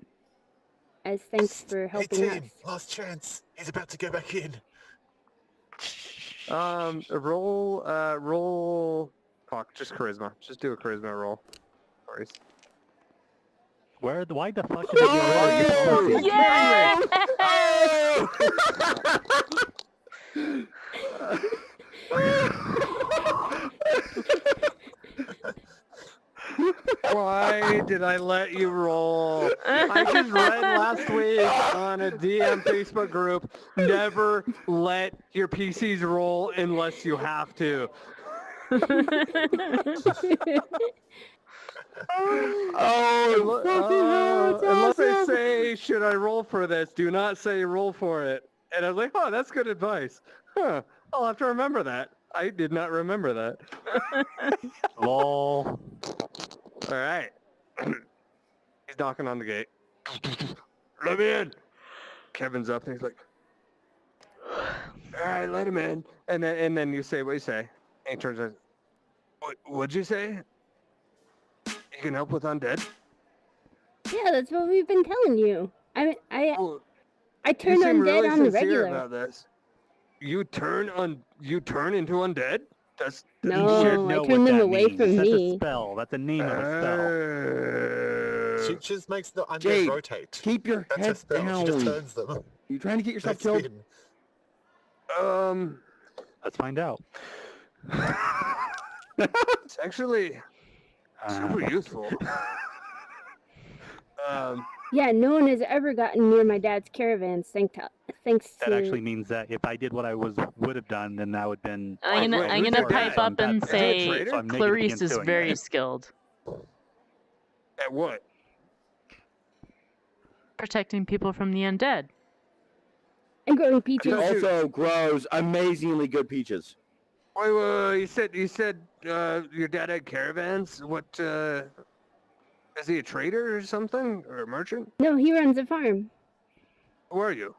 As thanks for helping hey us. team, last chance. He's about to go back in. Roll... Fuck, just charisma. Just do a charisma roll. Sorry. Why the fuck did Oh, Yeah! Why did I let you roll? I just read last week on a DM Facebook group, never let your PCs roll unless you have to. Unless they say, should I roll for this? Do not say roll for it. And I was like, oh, that's good advice. Huh. I'll have to remember that. I did not remember that. Lol. All right. He's knocking on the gate. Let me in. Kevin's up and he's like, all right, let him in. And then you say what you say. And he turns around, what'd you say? You can help with undead? Yeah, that's what we've been telling you. I Well, turn you seem undead really on the sincere regular. about this. You turn into undead? That's No, You should I know turn what them that away means. from That's me. a spell. That's a name of a spell. She just makes the undead Jade, rotate. Keep your That's head her spell. She just down. turns them. You trying to get yourself They killed? spin. Let's find out. It's actually super useful. Yeah, no one has ever gotten near my dad's caravans thanks to That actually means that if I did what I would have done, then that would have been. I'm wait, gonna who's your pipe dad? up and Is he a say traitor? So I'm negative Clarice against is doing very that. skilled. At what? Protecting people from the undead. and growing He peaches. also grows amazingly good peaches. Wait, you said your dad had caravans? What, is he a trader or something? Or a merchant? No, he runs a farm. Who are you?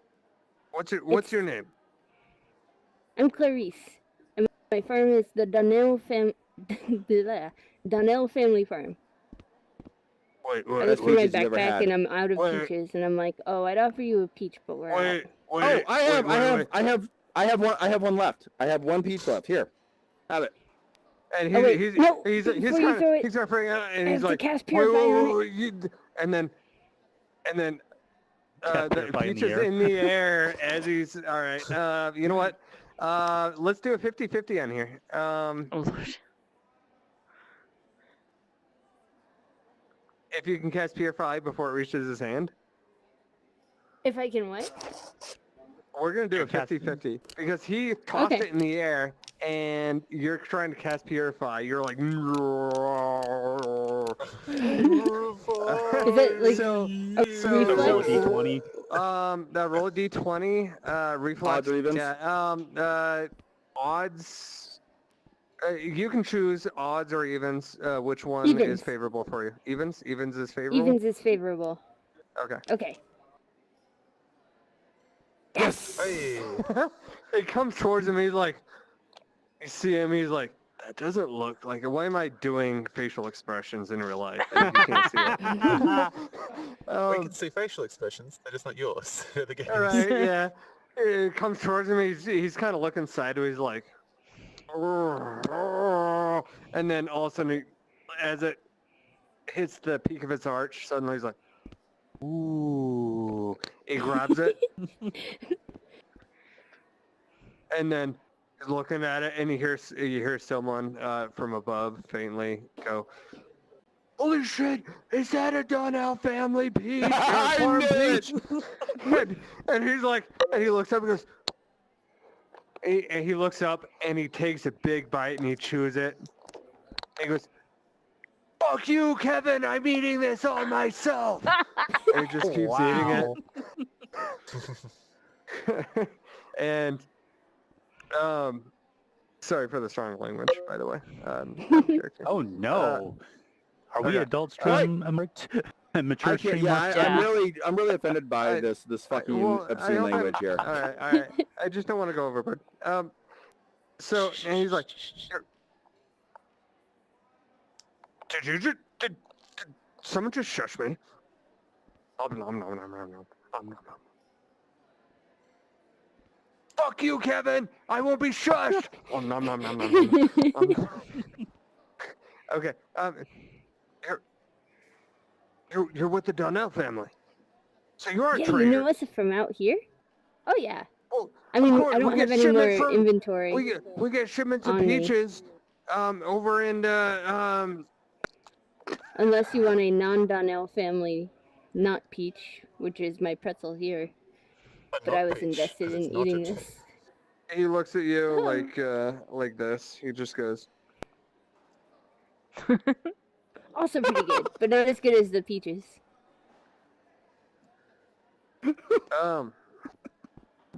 What's your name? I'm Clarice. And my farm is the Donnell Donnell family farm. Wait, I That's look through my peaches you never backpack had. and I'm out of Wait. peaches, and I'm like, oh, I'd offer you a peach, but we're wait, out. wait. Oh, I have one left. I have one peach left. Here, have it. And Oh, wait, he's no, kind before you of throw it, he's kind of freaking out, and I he's have to like, cast wait, Purify on it. and then Cast the Purify in peach the is air. in the air as he's all right. You know what? Let's do a 50-50 on here. Oh, Lord. If you can cast Purify before it reaches his hand, If I can what? we're gonna do a Cast- 50-50 because he tossed Okay. it in the air and you're trying to cast Purify. You're like, Is it like so, a so Roll a reflex? d20. roll a d20. Reflex. Odds or evens? Yeah. Odds. You can choose odds or evens. Which one is Evens. favorable for you? Evens. Evens is favorable. Evens is favorable. Okay. Okay. Yes. Hey. It comes towards him. He's like, you see him. He's like, that doesn't look like it. Why am I doing facial expressions in real life? And you can't see it. We can see facial expressions. They're just not yours. They're the game's. All right, yeah. It comes towards him. He's kind of looking sideways, like, and then all of a sudden, as it hits the peak of its arch, suddenly he's like, ooh. He grabs it, and then he's looking at it, and you hear someone from above faintly go, "Holy shit! Is that a Donnell family peach? I Farm knew it! peach?" and he's like, and he looks up and goes, and he looks up and he takes a big bite and he chews it. And he goes, "Fuck you, Kevin! I'm eating this all myself." And he just keeps eating it. And Sorry for the strong language, by the way. Character. Oh no. Are we okay. adults Alright. stream a mature I can't. stream? Yeah, watch? I'm really offended by I- this fucking Well, I obscene hope I'm- language here. All right. I just don't want to go overboard. So, and he's like, did someone just shush me? Fuck you, Kevin! I won't be shushed! Okay, you're with the Donnell family. So you are a Yeah, trader. you know us from out here? Oh yeah. Well, I mean, course, I we don't get have any more shipments from- inventory. we get shipments of on me. peaches over in Unless you want a non-Donnell family, not peach, which is my pretzel here. But not I was peach, invested 'cause it's in not a eating tea. this. he looks at you Oh. like this. He just goes, Also pretty good, but not as good as the peaches.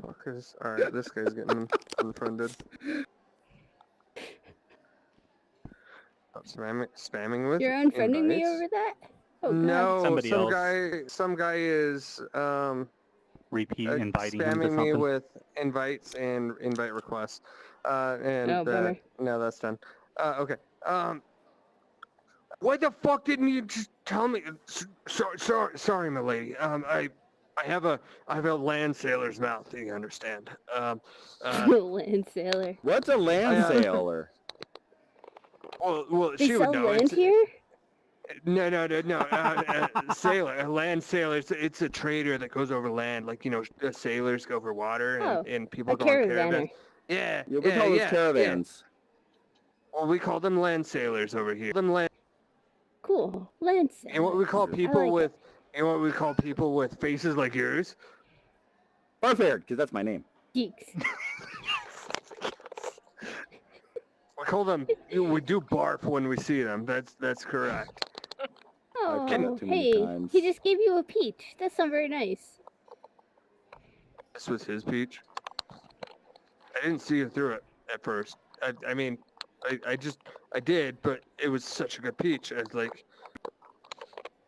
Because alright, this guy's getting unfriended. Oh, spamming with You're unfriending me invites? over that? Oh, God. No, Somebody else. some guy is Repeat inviting him to spamming me something. with invites and invite requests. And Oh, bummer. no, that's done. Okay. Why the fuck didn't you just tell me? Sorry, my lady. I have a land sailor's mouth. Do you understand? Land sailor. What's a land I, sailor? Well, They she sell would know. land It's- here? No. Sailor, a land sailor. It's a trader that goes over land. Like, sailors go over water Oh, and people A go on caravaner. caravans. Yeah, Yeah, we call those yeah. caravans. Well, we call them land sailors over here. Cool. Land sailor. And what we call people like with faces like yours. Barfared, because that's my name. Geeks. We call them. We do barf when we see them. That's correct. Oh, done that too many hey, times. he just gave you a peach. That's not very nice. This was his peach. I didn't see you through it at first. I mean, I did, but it was such a good peach. I was like,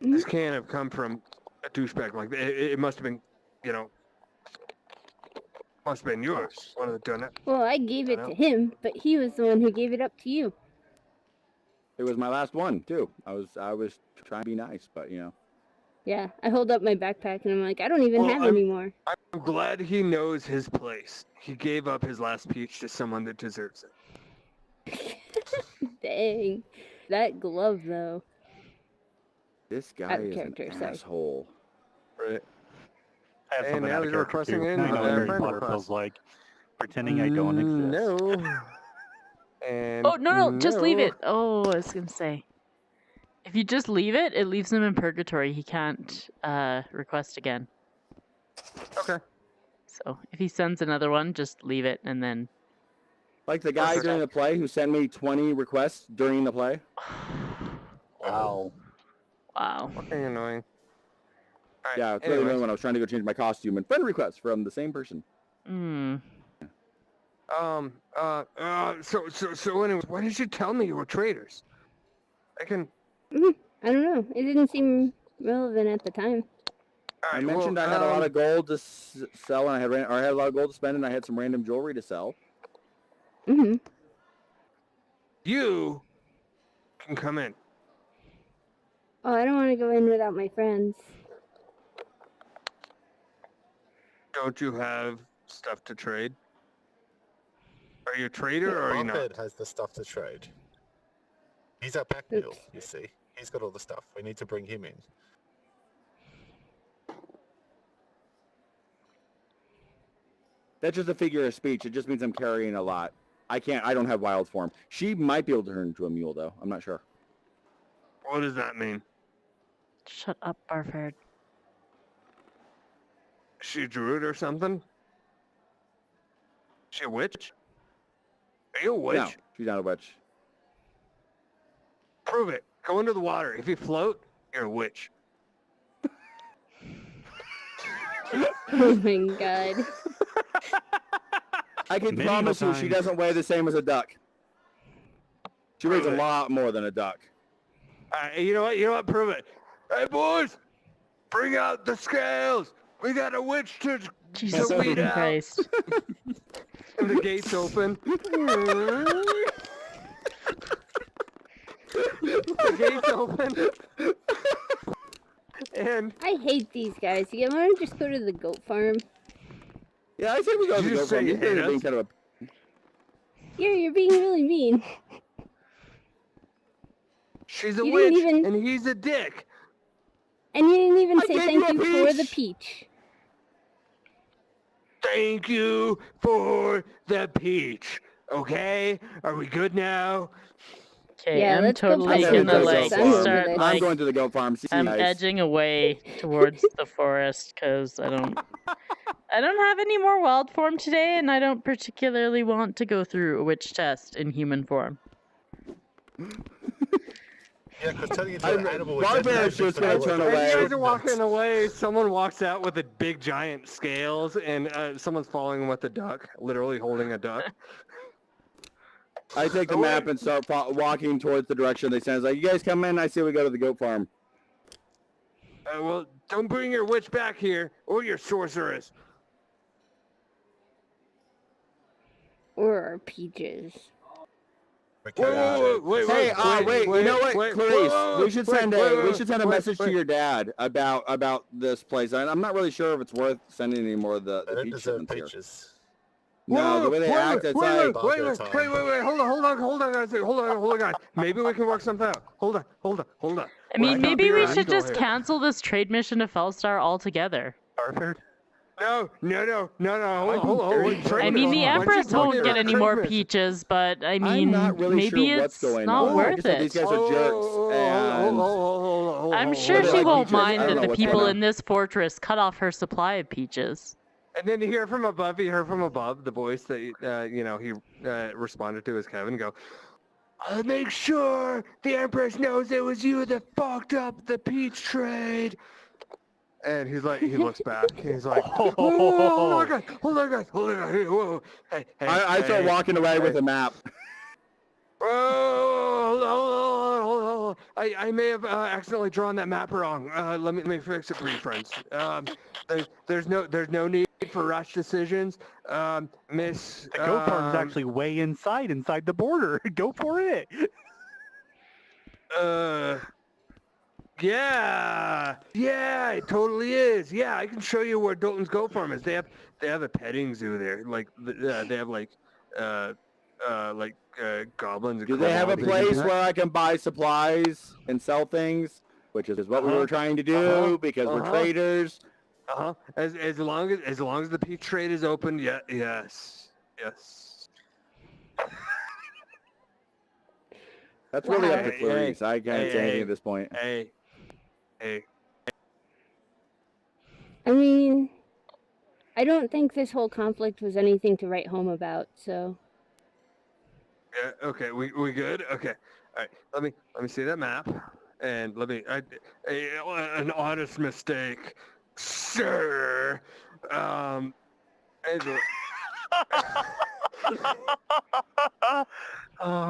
this can't have come from a douchebag like that. It must have been, must have been yours. One of the done it. Well, I gave it know. to him, but he was the one who gave it up to you. It was my last one too. I was trying to be nice, but Yeah, I hold up my backpack and I'm like, I don't even Well, have I'm- any more. I'm glad he knows his place. He gave up his last peach to someone that deserves it. Dang. That glove, though. this guy Out of is character, an sorry. asshole. Right. I have And something now out of he's character, requesting too. in, I know what Harry friend Potter request. feels like. Pretending I don't exist. No. And Oh no, just leave no. it. Oh, I was gonna say, if you just leave it, it leaves him in purgatory. He can't request again. Okay. So if he sends another one, just leave it and then. Like the guy Perfect. during the play who sent me 20 requests during the play. Wow. Wow. Fucking annoying. All right. Yeah, it's really anyways. annoying when I was trying to go change my costume and friend requests from the same person. Hmm. So anyways, why did you tell me you were traitors? I can. I don't know. It didn't seem relevant at the time. All I right, mentioned I had a lot of gold to sell, and I had a lot of gold to spend, and I had some random jewelry to sell. Mm-hmm. You can come in. Oh, I don't want to go in without my friends. Don't you have stuff to trade? Are you a trader or are you not? Barfed has the stuff to trade. He's our pack mule, Oops. you see. He's got all the stuff. We need to bring him in. That's just a figure of speech. It just means I'm carrying a lot. I don't have wild form. She might be able to turn into a mule, though. I'm not sure. What does that mean? Shut up, Barford. Is she a druid or something? Is she a witch? Are you a witch? No, she's not a witch. Prove it. Go into the water. If you float, you're a witch. Oh my god. I can Medieval promise you she times. doesn't weigh the same as a duck. She weighs a Prove it. lot more than a duck. You know what? You know what? Prove it. Hey, boys, bring out the scales. We got a witch to Jesus weed fucking out. Christ. And the gates open. The gates open. And I hate these guys. You want to just go to the goat farm? Yeah, I say we go to Did the you goat say farm. you These guys hate are being us? kind of Yeah, you're being really mean. she's a You witch, didn't even- and he's a dick. And you didn't even I say gave thank you a you for the peach. peach. Thank you for the peach. Okay? Are we good now? Okay, Yeah, I'm let's go totally play I'm some gonna going to the like goats. goat I'm over start this. farm. like I'm going to the goat farm. See you I'm guys. edging away towards the forest because I don't have any more wild form today, and I don't particularly want to go through a witch test in human form. Yeah, because turning into an animal with Barbarian's dead just gonna turn As away. you guys are walking away, someone walks out with a big giant scales, and someone's following with a duck, literally holding a duck. I take the map and start walking towards the direction they send. It's like, you guys come in. I say we go to the goat farm. Well, don't bring your witch back here, or your sorceress. Or our peaches. Okay, Wait, Hey, wait, you know what, Clarice? We should send a message to your dad about this place. I'm not really sure if it's worth sending any more of the They don't peach deserve shipments here. peaches. No, the way they act, it's like... wait, Barbarian time. hold on, guys, hold on, guys. Maybe we can work something out. Hold on. I mean, Well, maybe be we your should angel just here. cancel this trade mission to Fellstar altogether. Arthur? No. Hold on. I mean, the Empress won't get any more peach. peaches, but I I'm mean, not really maybe sure it's what's going not on. worth Like I said, these it. guys are jerks, and... I'm sure What do she they like won't peaches? I mind don't that know the what's people going on. in this fortress cut off her supply of peaches. And then you hear from above, the voice that, he responded to as Kevin, go, I'll make sure the Empress knows it was you that fucked up the peach trade. And he looks back, and he's like, hold on, guys. Whoa. Hey, I start walking away with a map. Hold on. I may have accidentally drawn that map wrong. Let me fix it for you, friends. There's no need for rash decisions. Miss. The goat farm's actually way inside the border. Go for it. Yeah, it totally is. Yeah, I can show you where Dalton's goat farm is. They have a petting zoo there. Like they have goblins. And Do they have a kobolds. place where I can buy supplies and sell things? Which is what we were trying to do because we're traders. As long as the peach trade is open, yes. That's really up to Hey, Clarice. I can't say anything at this point. Hey. I mean, I don't think this whole conflict was anything to write home about, so... Yeah, okay, we good? Okay. All right. Let me see that map, and an honest mistake, sir. Oh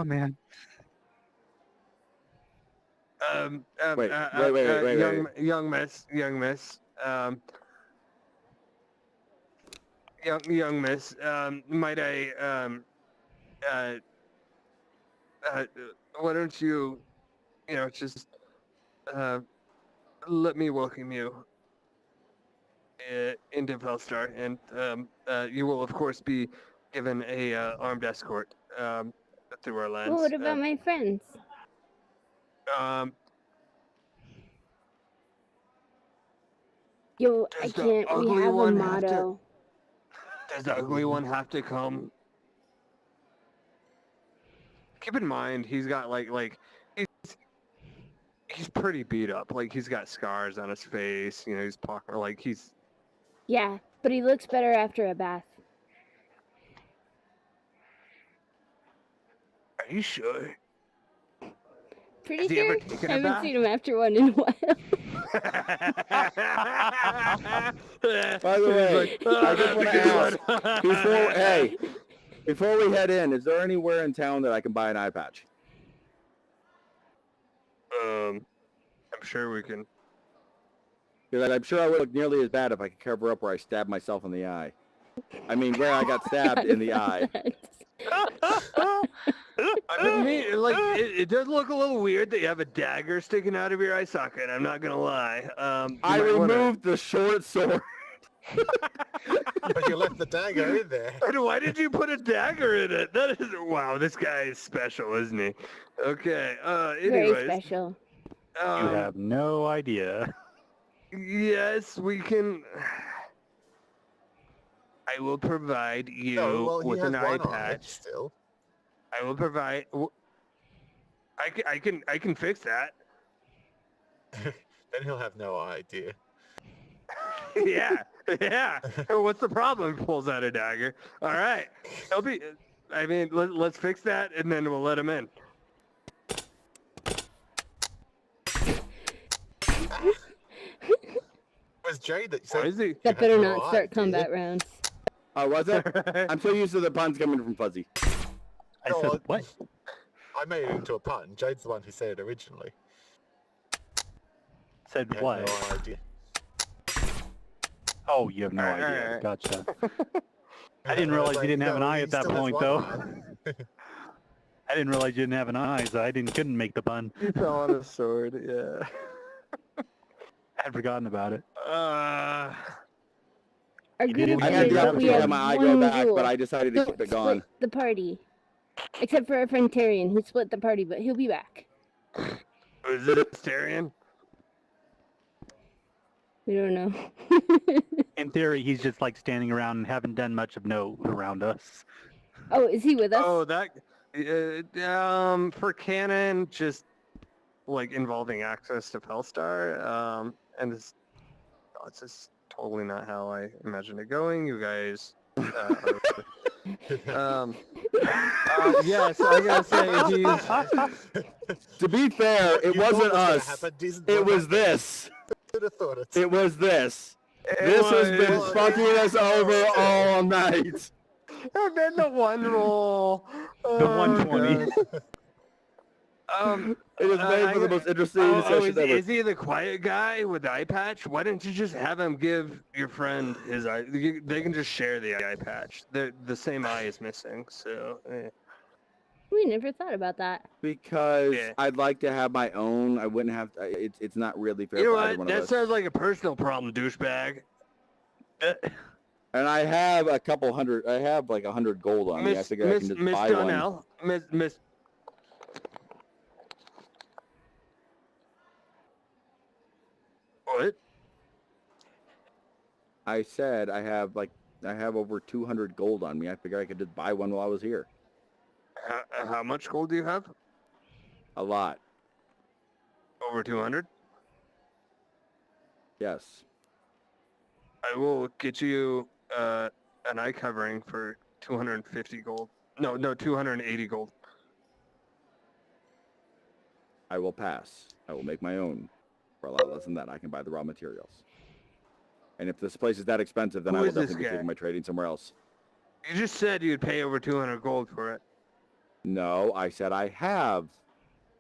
man. Wait. Young miss. Young miss. Might I why don't you, just let me welcome you into Fellstar, and you will of course be given a armed escort through our lands. Well, what about my friends? Yo, I Does the can't. We ugly have a one have to- motto. Does the ugly one have to come? Keep in mind, he's got he's pretty beat up. Like he's got scars on his face. He's he's. Yeah, but he looks better after a bath. Are you sure? Pretty Has he sure. ever taken a I haven't bath? seen him after one in a while. By the way, I just want to ask, Before we head in, is there anywhere in town that I can buy an eye patch? I'm sure we can. Because I'm sure I would look nearly as bad if I could cover up where I stabbed myself in the eye. I mean, where I got stabbed in the eye. I mean, like, it does look a little weird that you have a dagger sticking out of your eye socket. I'm not gonna lie. I removed the short sword. But you left the dagger in there. Why did you put a dagger in it? That is wow. This guy is special, isn't he? Okay. Very Anyways, special. You have no idea. yes, we can. I will provide you No, well, he with has an eye one eye patch. still. I will provide. I can fix that. Then he'll have no idea. yeah. What's the problem? He pulls out a dagger. All right. He'll be. I mean, let's fix that, and then we'll let him in. Was Jade that Why said is he? you That had better no not start idea? combat rounds. Oh, was it? I'm so used to the puns coming from Fuzzy. I No, said, what? I made it into a pun. Jade's the one who said it originally. Said You had what? no idea. Oh, you have no Alright, idea. alright. Gotcha. I didn't was realize you like, didn't have an no, eye he at that still has point, one though. eye. I didn't realize you didn't have an eye, so I couldn't make the pun. He fell on his sword. Yeah. I had forgotten about it. Our You group didn't I had says the Yeah, we opportunity to have have my eye one go back, rule. but I decided to Don't keep it split gone. the party. Except for our friend Tyrion, who split the party, but he'll be back. Was it a Styrian? We don't know. In theory, he's just like standing around and haven't done much of note around us. Oh, is he with us? Oh, that. For canon, just like involving access to Felstar. And this, no, it's just totally not how I imagined it going. You guys. Yes, I gotta say he's. To be fair, it You thought wasn't was gonna us. happen, isn't It what was happened. this. Should have thought it. It was this. It This has been was- fucking us over all night. And then the one roll. The 120. It was made for the most interesting discussion ever. Is he the quiet guy with the eye patch? Why didn't you just have him give your friend his eye? They can just share the eye patch. The same eye is missing, so. We never thought about that. Because Yeah. I'd like to have my own. I wouldn't have. It's not really fair You know for either what? one of That us. sounds like a personal problem, douchebag. And I have a couple hundred. I have like 100 gold on me. I figure I can just Miss buy one. Donnell, Miss. What? I said I have over 200 gold on me. I figure I could just buy one while I was here. How much gold do you have? A lot. Over 200? Yes. I will get you an eye covering for 250 gold. No, 280 gold. I will pass. I will make my own for a lot less than that. I can buy the raw materials. And if this place is that expensive, then Who I will is this definitely be guy? taking my trading somewhere else. You just said you'd pay over 200 gold for it. No, I said I have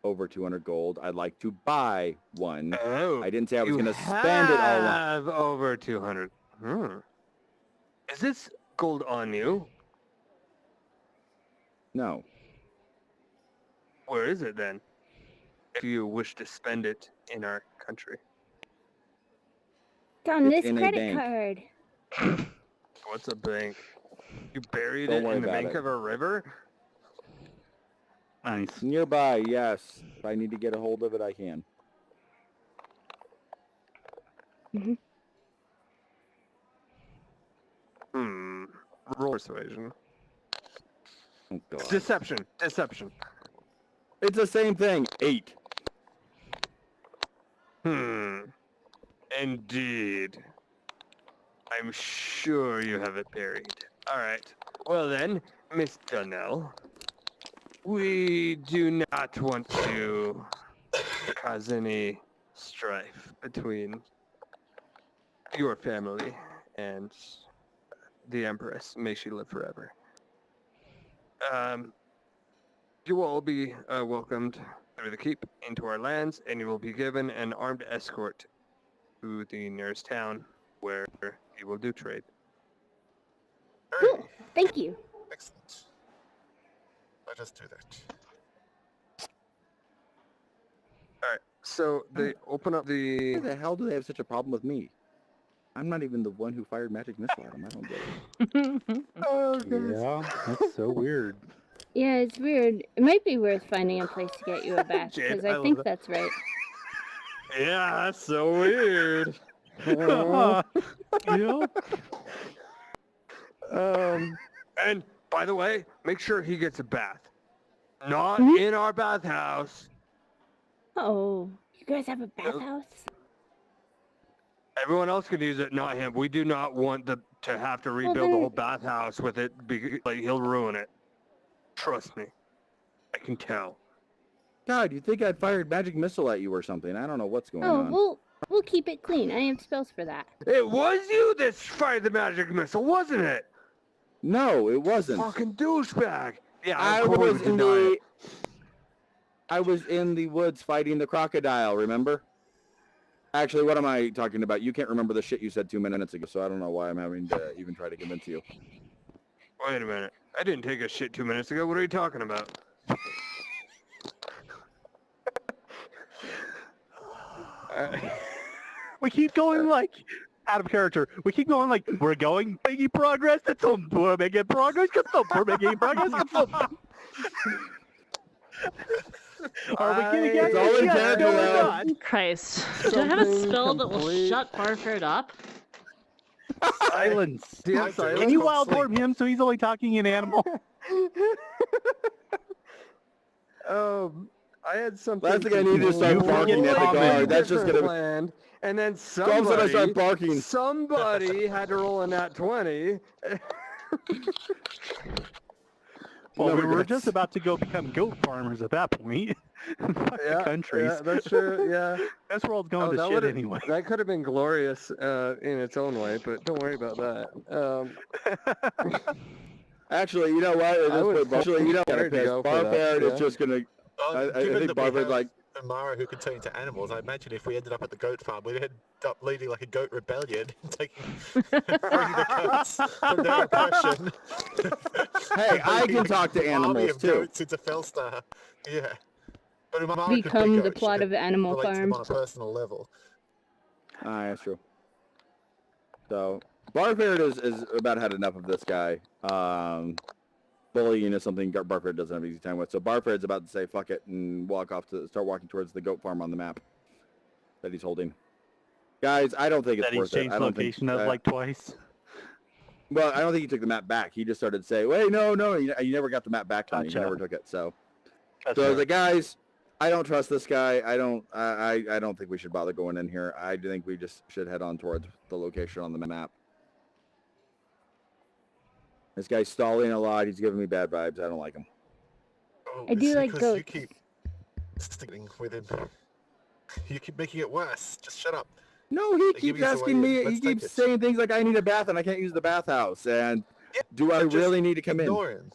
over 200 gold. I'd like to buy one. Oh. I didn't say I was You going to spend it all on. have over 200. Is this gold on you? No. Where is it then? If you wish to spend it in our country. It's on It's this in a credit bank. card. What's a bank? You buried Don't it worry in the about bank it. of a river? Nice. Nearby, yes. If I need to get a hold of it, I can. Roll persuasion. Oh, God. Deception. It's the same thing. 8. Indeed. I'm sure you have it buried. Alright. Well then, Miss Donnell, we do not want to cause any strife between your family and the Empress. May she live forever. You will all be welcomed through the keep into our lands, and you will be given an armed escort to the nearest town where you will do trade. Cool. Thank you. Excellent. Let us do that. All right. So they open up Why the. the hell do they have such a problem with me? I'm not even the one who fired magic missile at him. I don't get it. Oh, Yeah, that's so weird. Yeah, it's weird. It might be worth finding a place to get you a bath, Jade, because I I love think that. that's right. Yeah, that's so weird. Yeah. And by the way, make sure he gets a bath. Not Mhm. in our bathhouse. Oh, you guys have a bathhouse? Everyone else can use it, not him. We do not want to have to rebuild the then- whole bathhouse with it. Like he'll ruin it. Trust me. I can tell. God, you think I fired magic missile at you or something? I don't know what's going Oh, on. we'll keep it clean. I have spells for that. It was you that fired the magic missile, wasn't it? No, it wasn't. Fucking douchebag. Yeah, I of course was we in deny the. it. I was in the woods fighting the crocodile. Remember? Actually, what am I talking about? You can't remember the shit you said 2 minutes ago, so I don't know why I'm having to even try to convince you. Wait a minute. I didn't take a shit 2 minutes ago. What are you talking about? We keep going like out of character. We keep going like we're making progress. We're making progress. We're making progress. Are we getting It's all in yes, character, no, we're though. not. Christ. Do I have a Something spell that will complete- shut Barford up? Silence. Do you I have do. silence? Can you Called wild form sleep. him so he's only talking in animal? I had something. Last thing I need is to start barking at the completely guard. That's just different gonna- planned, and then Go up and I start barking. somebody had to roll a nat 20. Well, No we were regrets. just about to go become goat farmers at that point. Fuck the countries. Yeah, that's true. Yeah. This world's going to that shit would've- anyway. That could have been glorious in its own way, but don't worry about that. Actually, you know what? At I this was point, actually, you know what? prepared to go for that, Barbarian is yeah. just gonna. I Given think that we Barbara's have like. Amara who can turn into animals, I imagine if we ended up at the goat farm, we'd end up leading like a goat rebellion, taking freeing the goats from their oppression. Hey, I Making can talk to an army animals of too. goats into Felstar. Yeah. But Amara could be Become the goat, she plot could of Animal relate to them Farm. on a personal level. That's true. So, Barford is about had enough of this guy. Bullying is something Barford doesn't have an easy time with. So Barford's about to say fuck it and start walking towards the goat farm on the map that he's holding. Guys, I don't think it's That he's worth it. changed I don't location think, of like twice. well, I don't think he took the map back. He just started to say, wait, no, you never got the map back on. Gotcha. You never took it. So, That's so I was fair. like, guys, I don't trust this guy. I don't think we should bother going in here. I think we just should head on towards the location on the map. This guy's stalling a lot. He's giving me bad vibes. I don't like him. Oh, I do it's like because you goats. keep sticking with him. You keep making it worse. Just shut up. No, he They keeps give you asking away, me. He let's take keeps it. saying things like, "I need a bath and I can't use the bathhouse." And Yeah, do I so just really need to come in? Ignore him.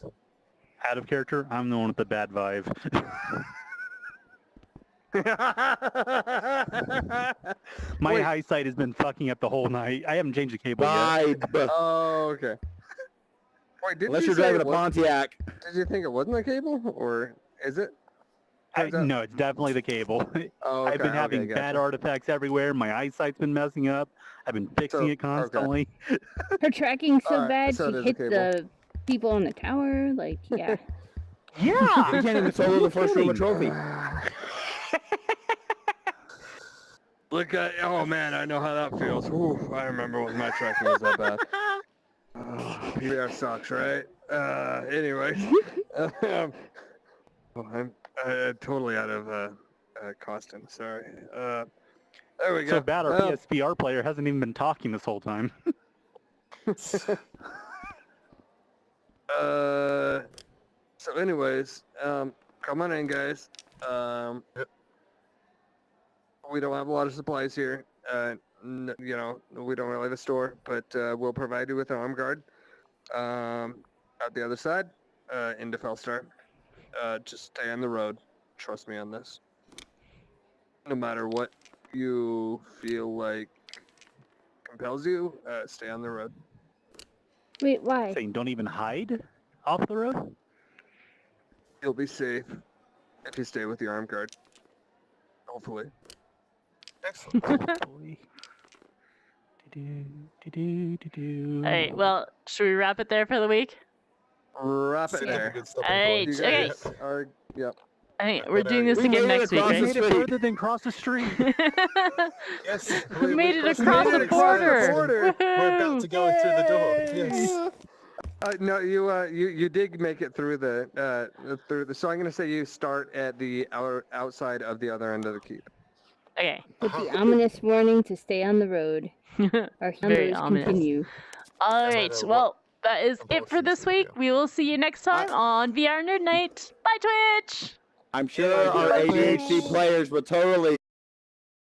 Out of character, I'm the one with the bad vibe. My Wait. eyesight has been fucking up the whole night. I haven't changed the cable yet. Vibe. Oh, okay. Wait, did Unless you you're say driving it a was- Pontiac. Did you think it wasn't a cable, or is it? Turns out- No, it's definitely the cable. Oh, okay, I've been having okay, bad gotcha. artifacts everywhere. My eyesight's been messing up. I've been fixing So, it okay. constantly. Her tracking's so Alright, bad, so it she is a hit cable. the people on the tower. Like, yeah. You Yeah! can't even solo the first room of trophy. Look at, oh man, I know how that feels. Ooh, I remember when my tracking was that bad. PBR sucks, right? Anyway. I'm totally out of costume, sorry. There we go. So bad our Well, PSVR player hasn't even been talking this whole time. So anyways, come on in, guys. Yep. We don't have a lot of supplies here. You know, we don't really have a store, but we'll provide you with an armed guard. At the other side, into Felstar. Just stay on the road. Trust me on this. No matter what you feel like compels you, stay on the road. Wait, why? Saying don't even hide off the road? You'll be safe if you stay with the armed guard. Hopefully. Excellent. Hopefully. Alright, well, should we wrap it there for the week? Wrap it Seems like a there. good stopping Alright, point. You okay. guys are, yep. I think But, we're doing this we again made it next week, across We the right? made it street. further than cross the street. Yes, We made it crossed across the made it across the border. border. We're about to go through the door. Yes. No, you did make it through the So I'm gonna say you start at the outside of the other end of the keep. Okay. With the ominous warning to stay on the road. Our Very numbers ominous. continue. Alright, matter well, that is it for abortions this we week. do. We will see you next time on VR Nerd Night. Bye, Twitch! I'm sure our Bye, ADHD Twitch. players will totally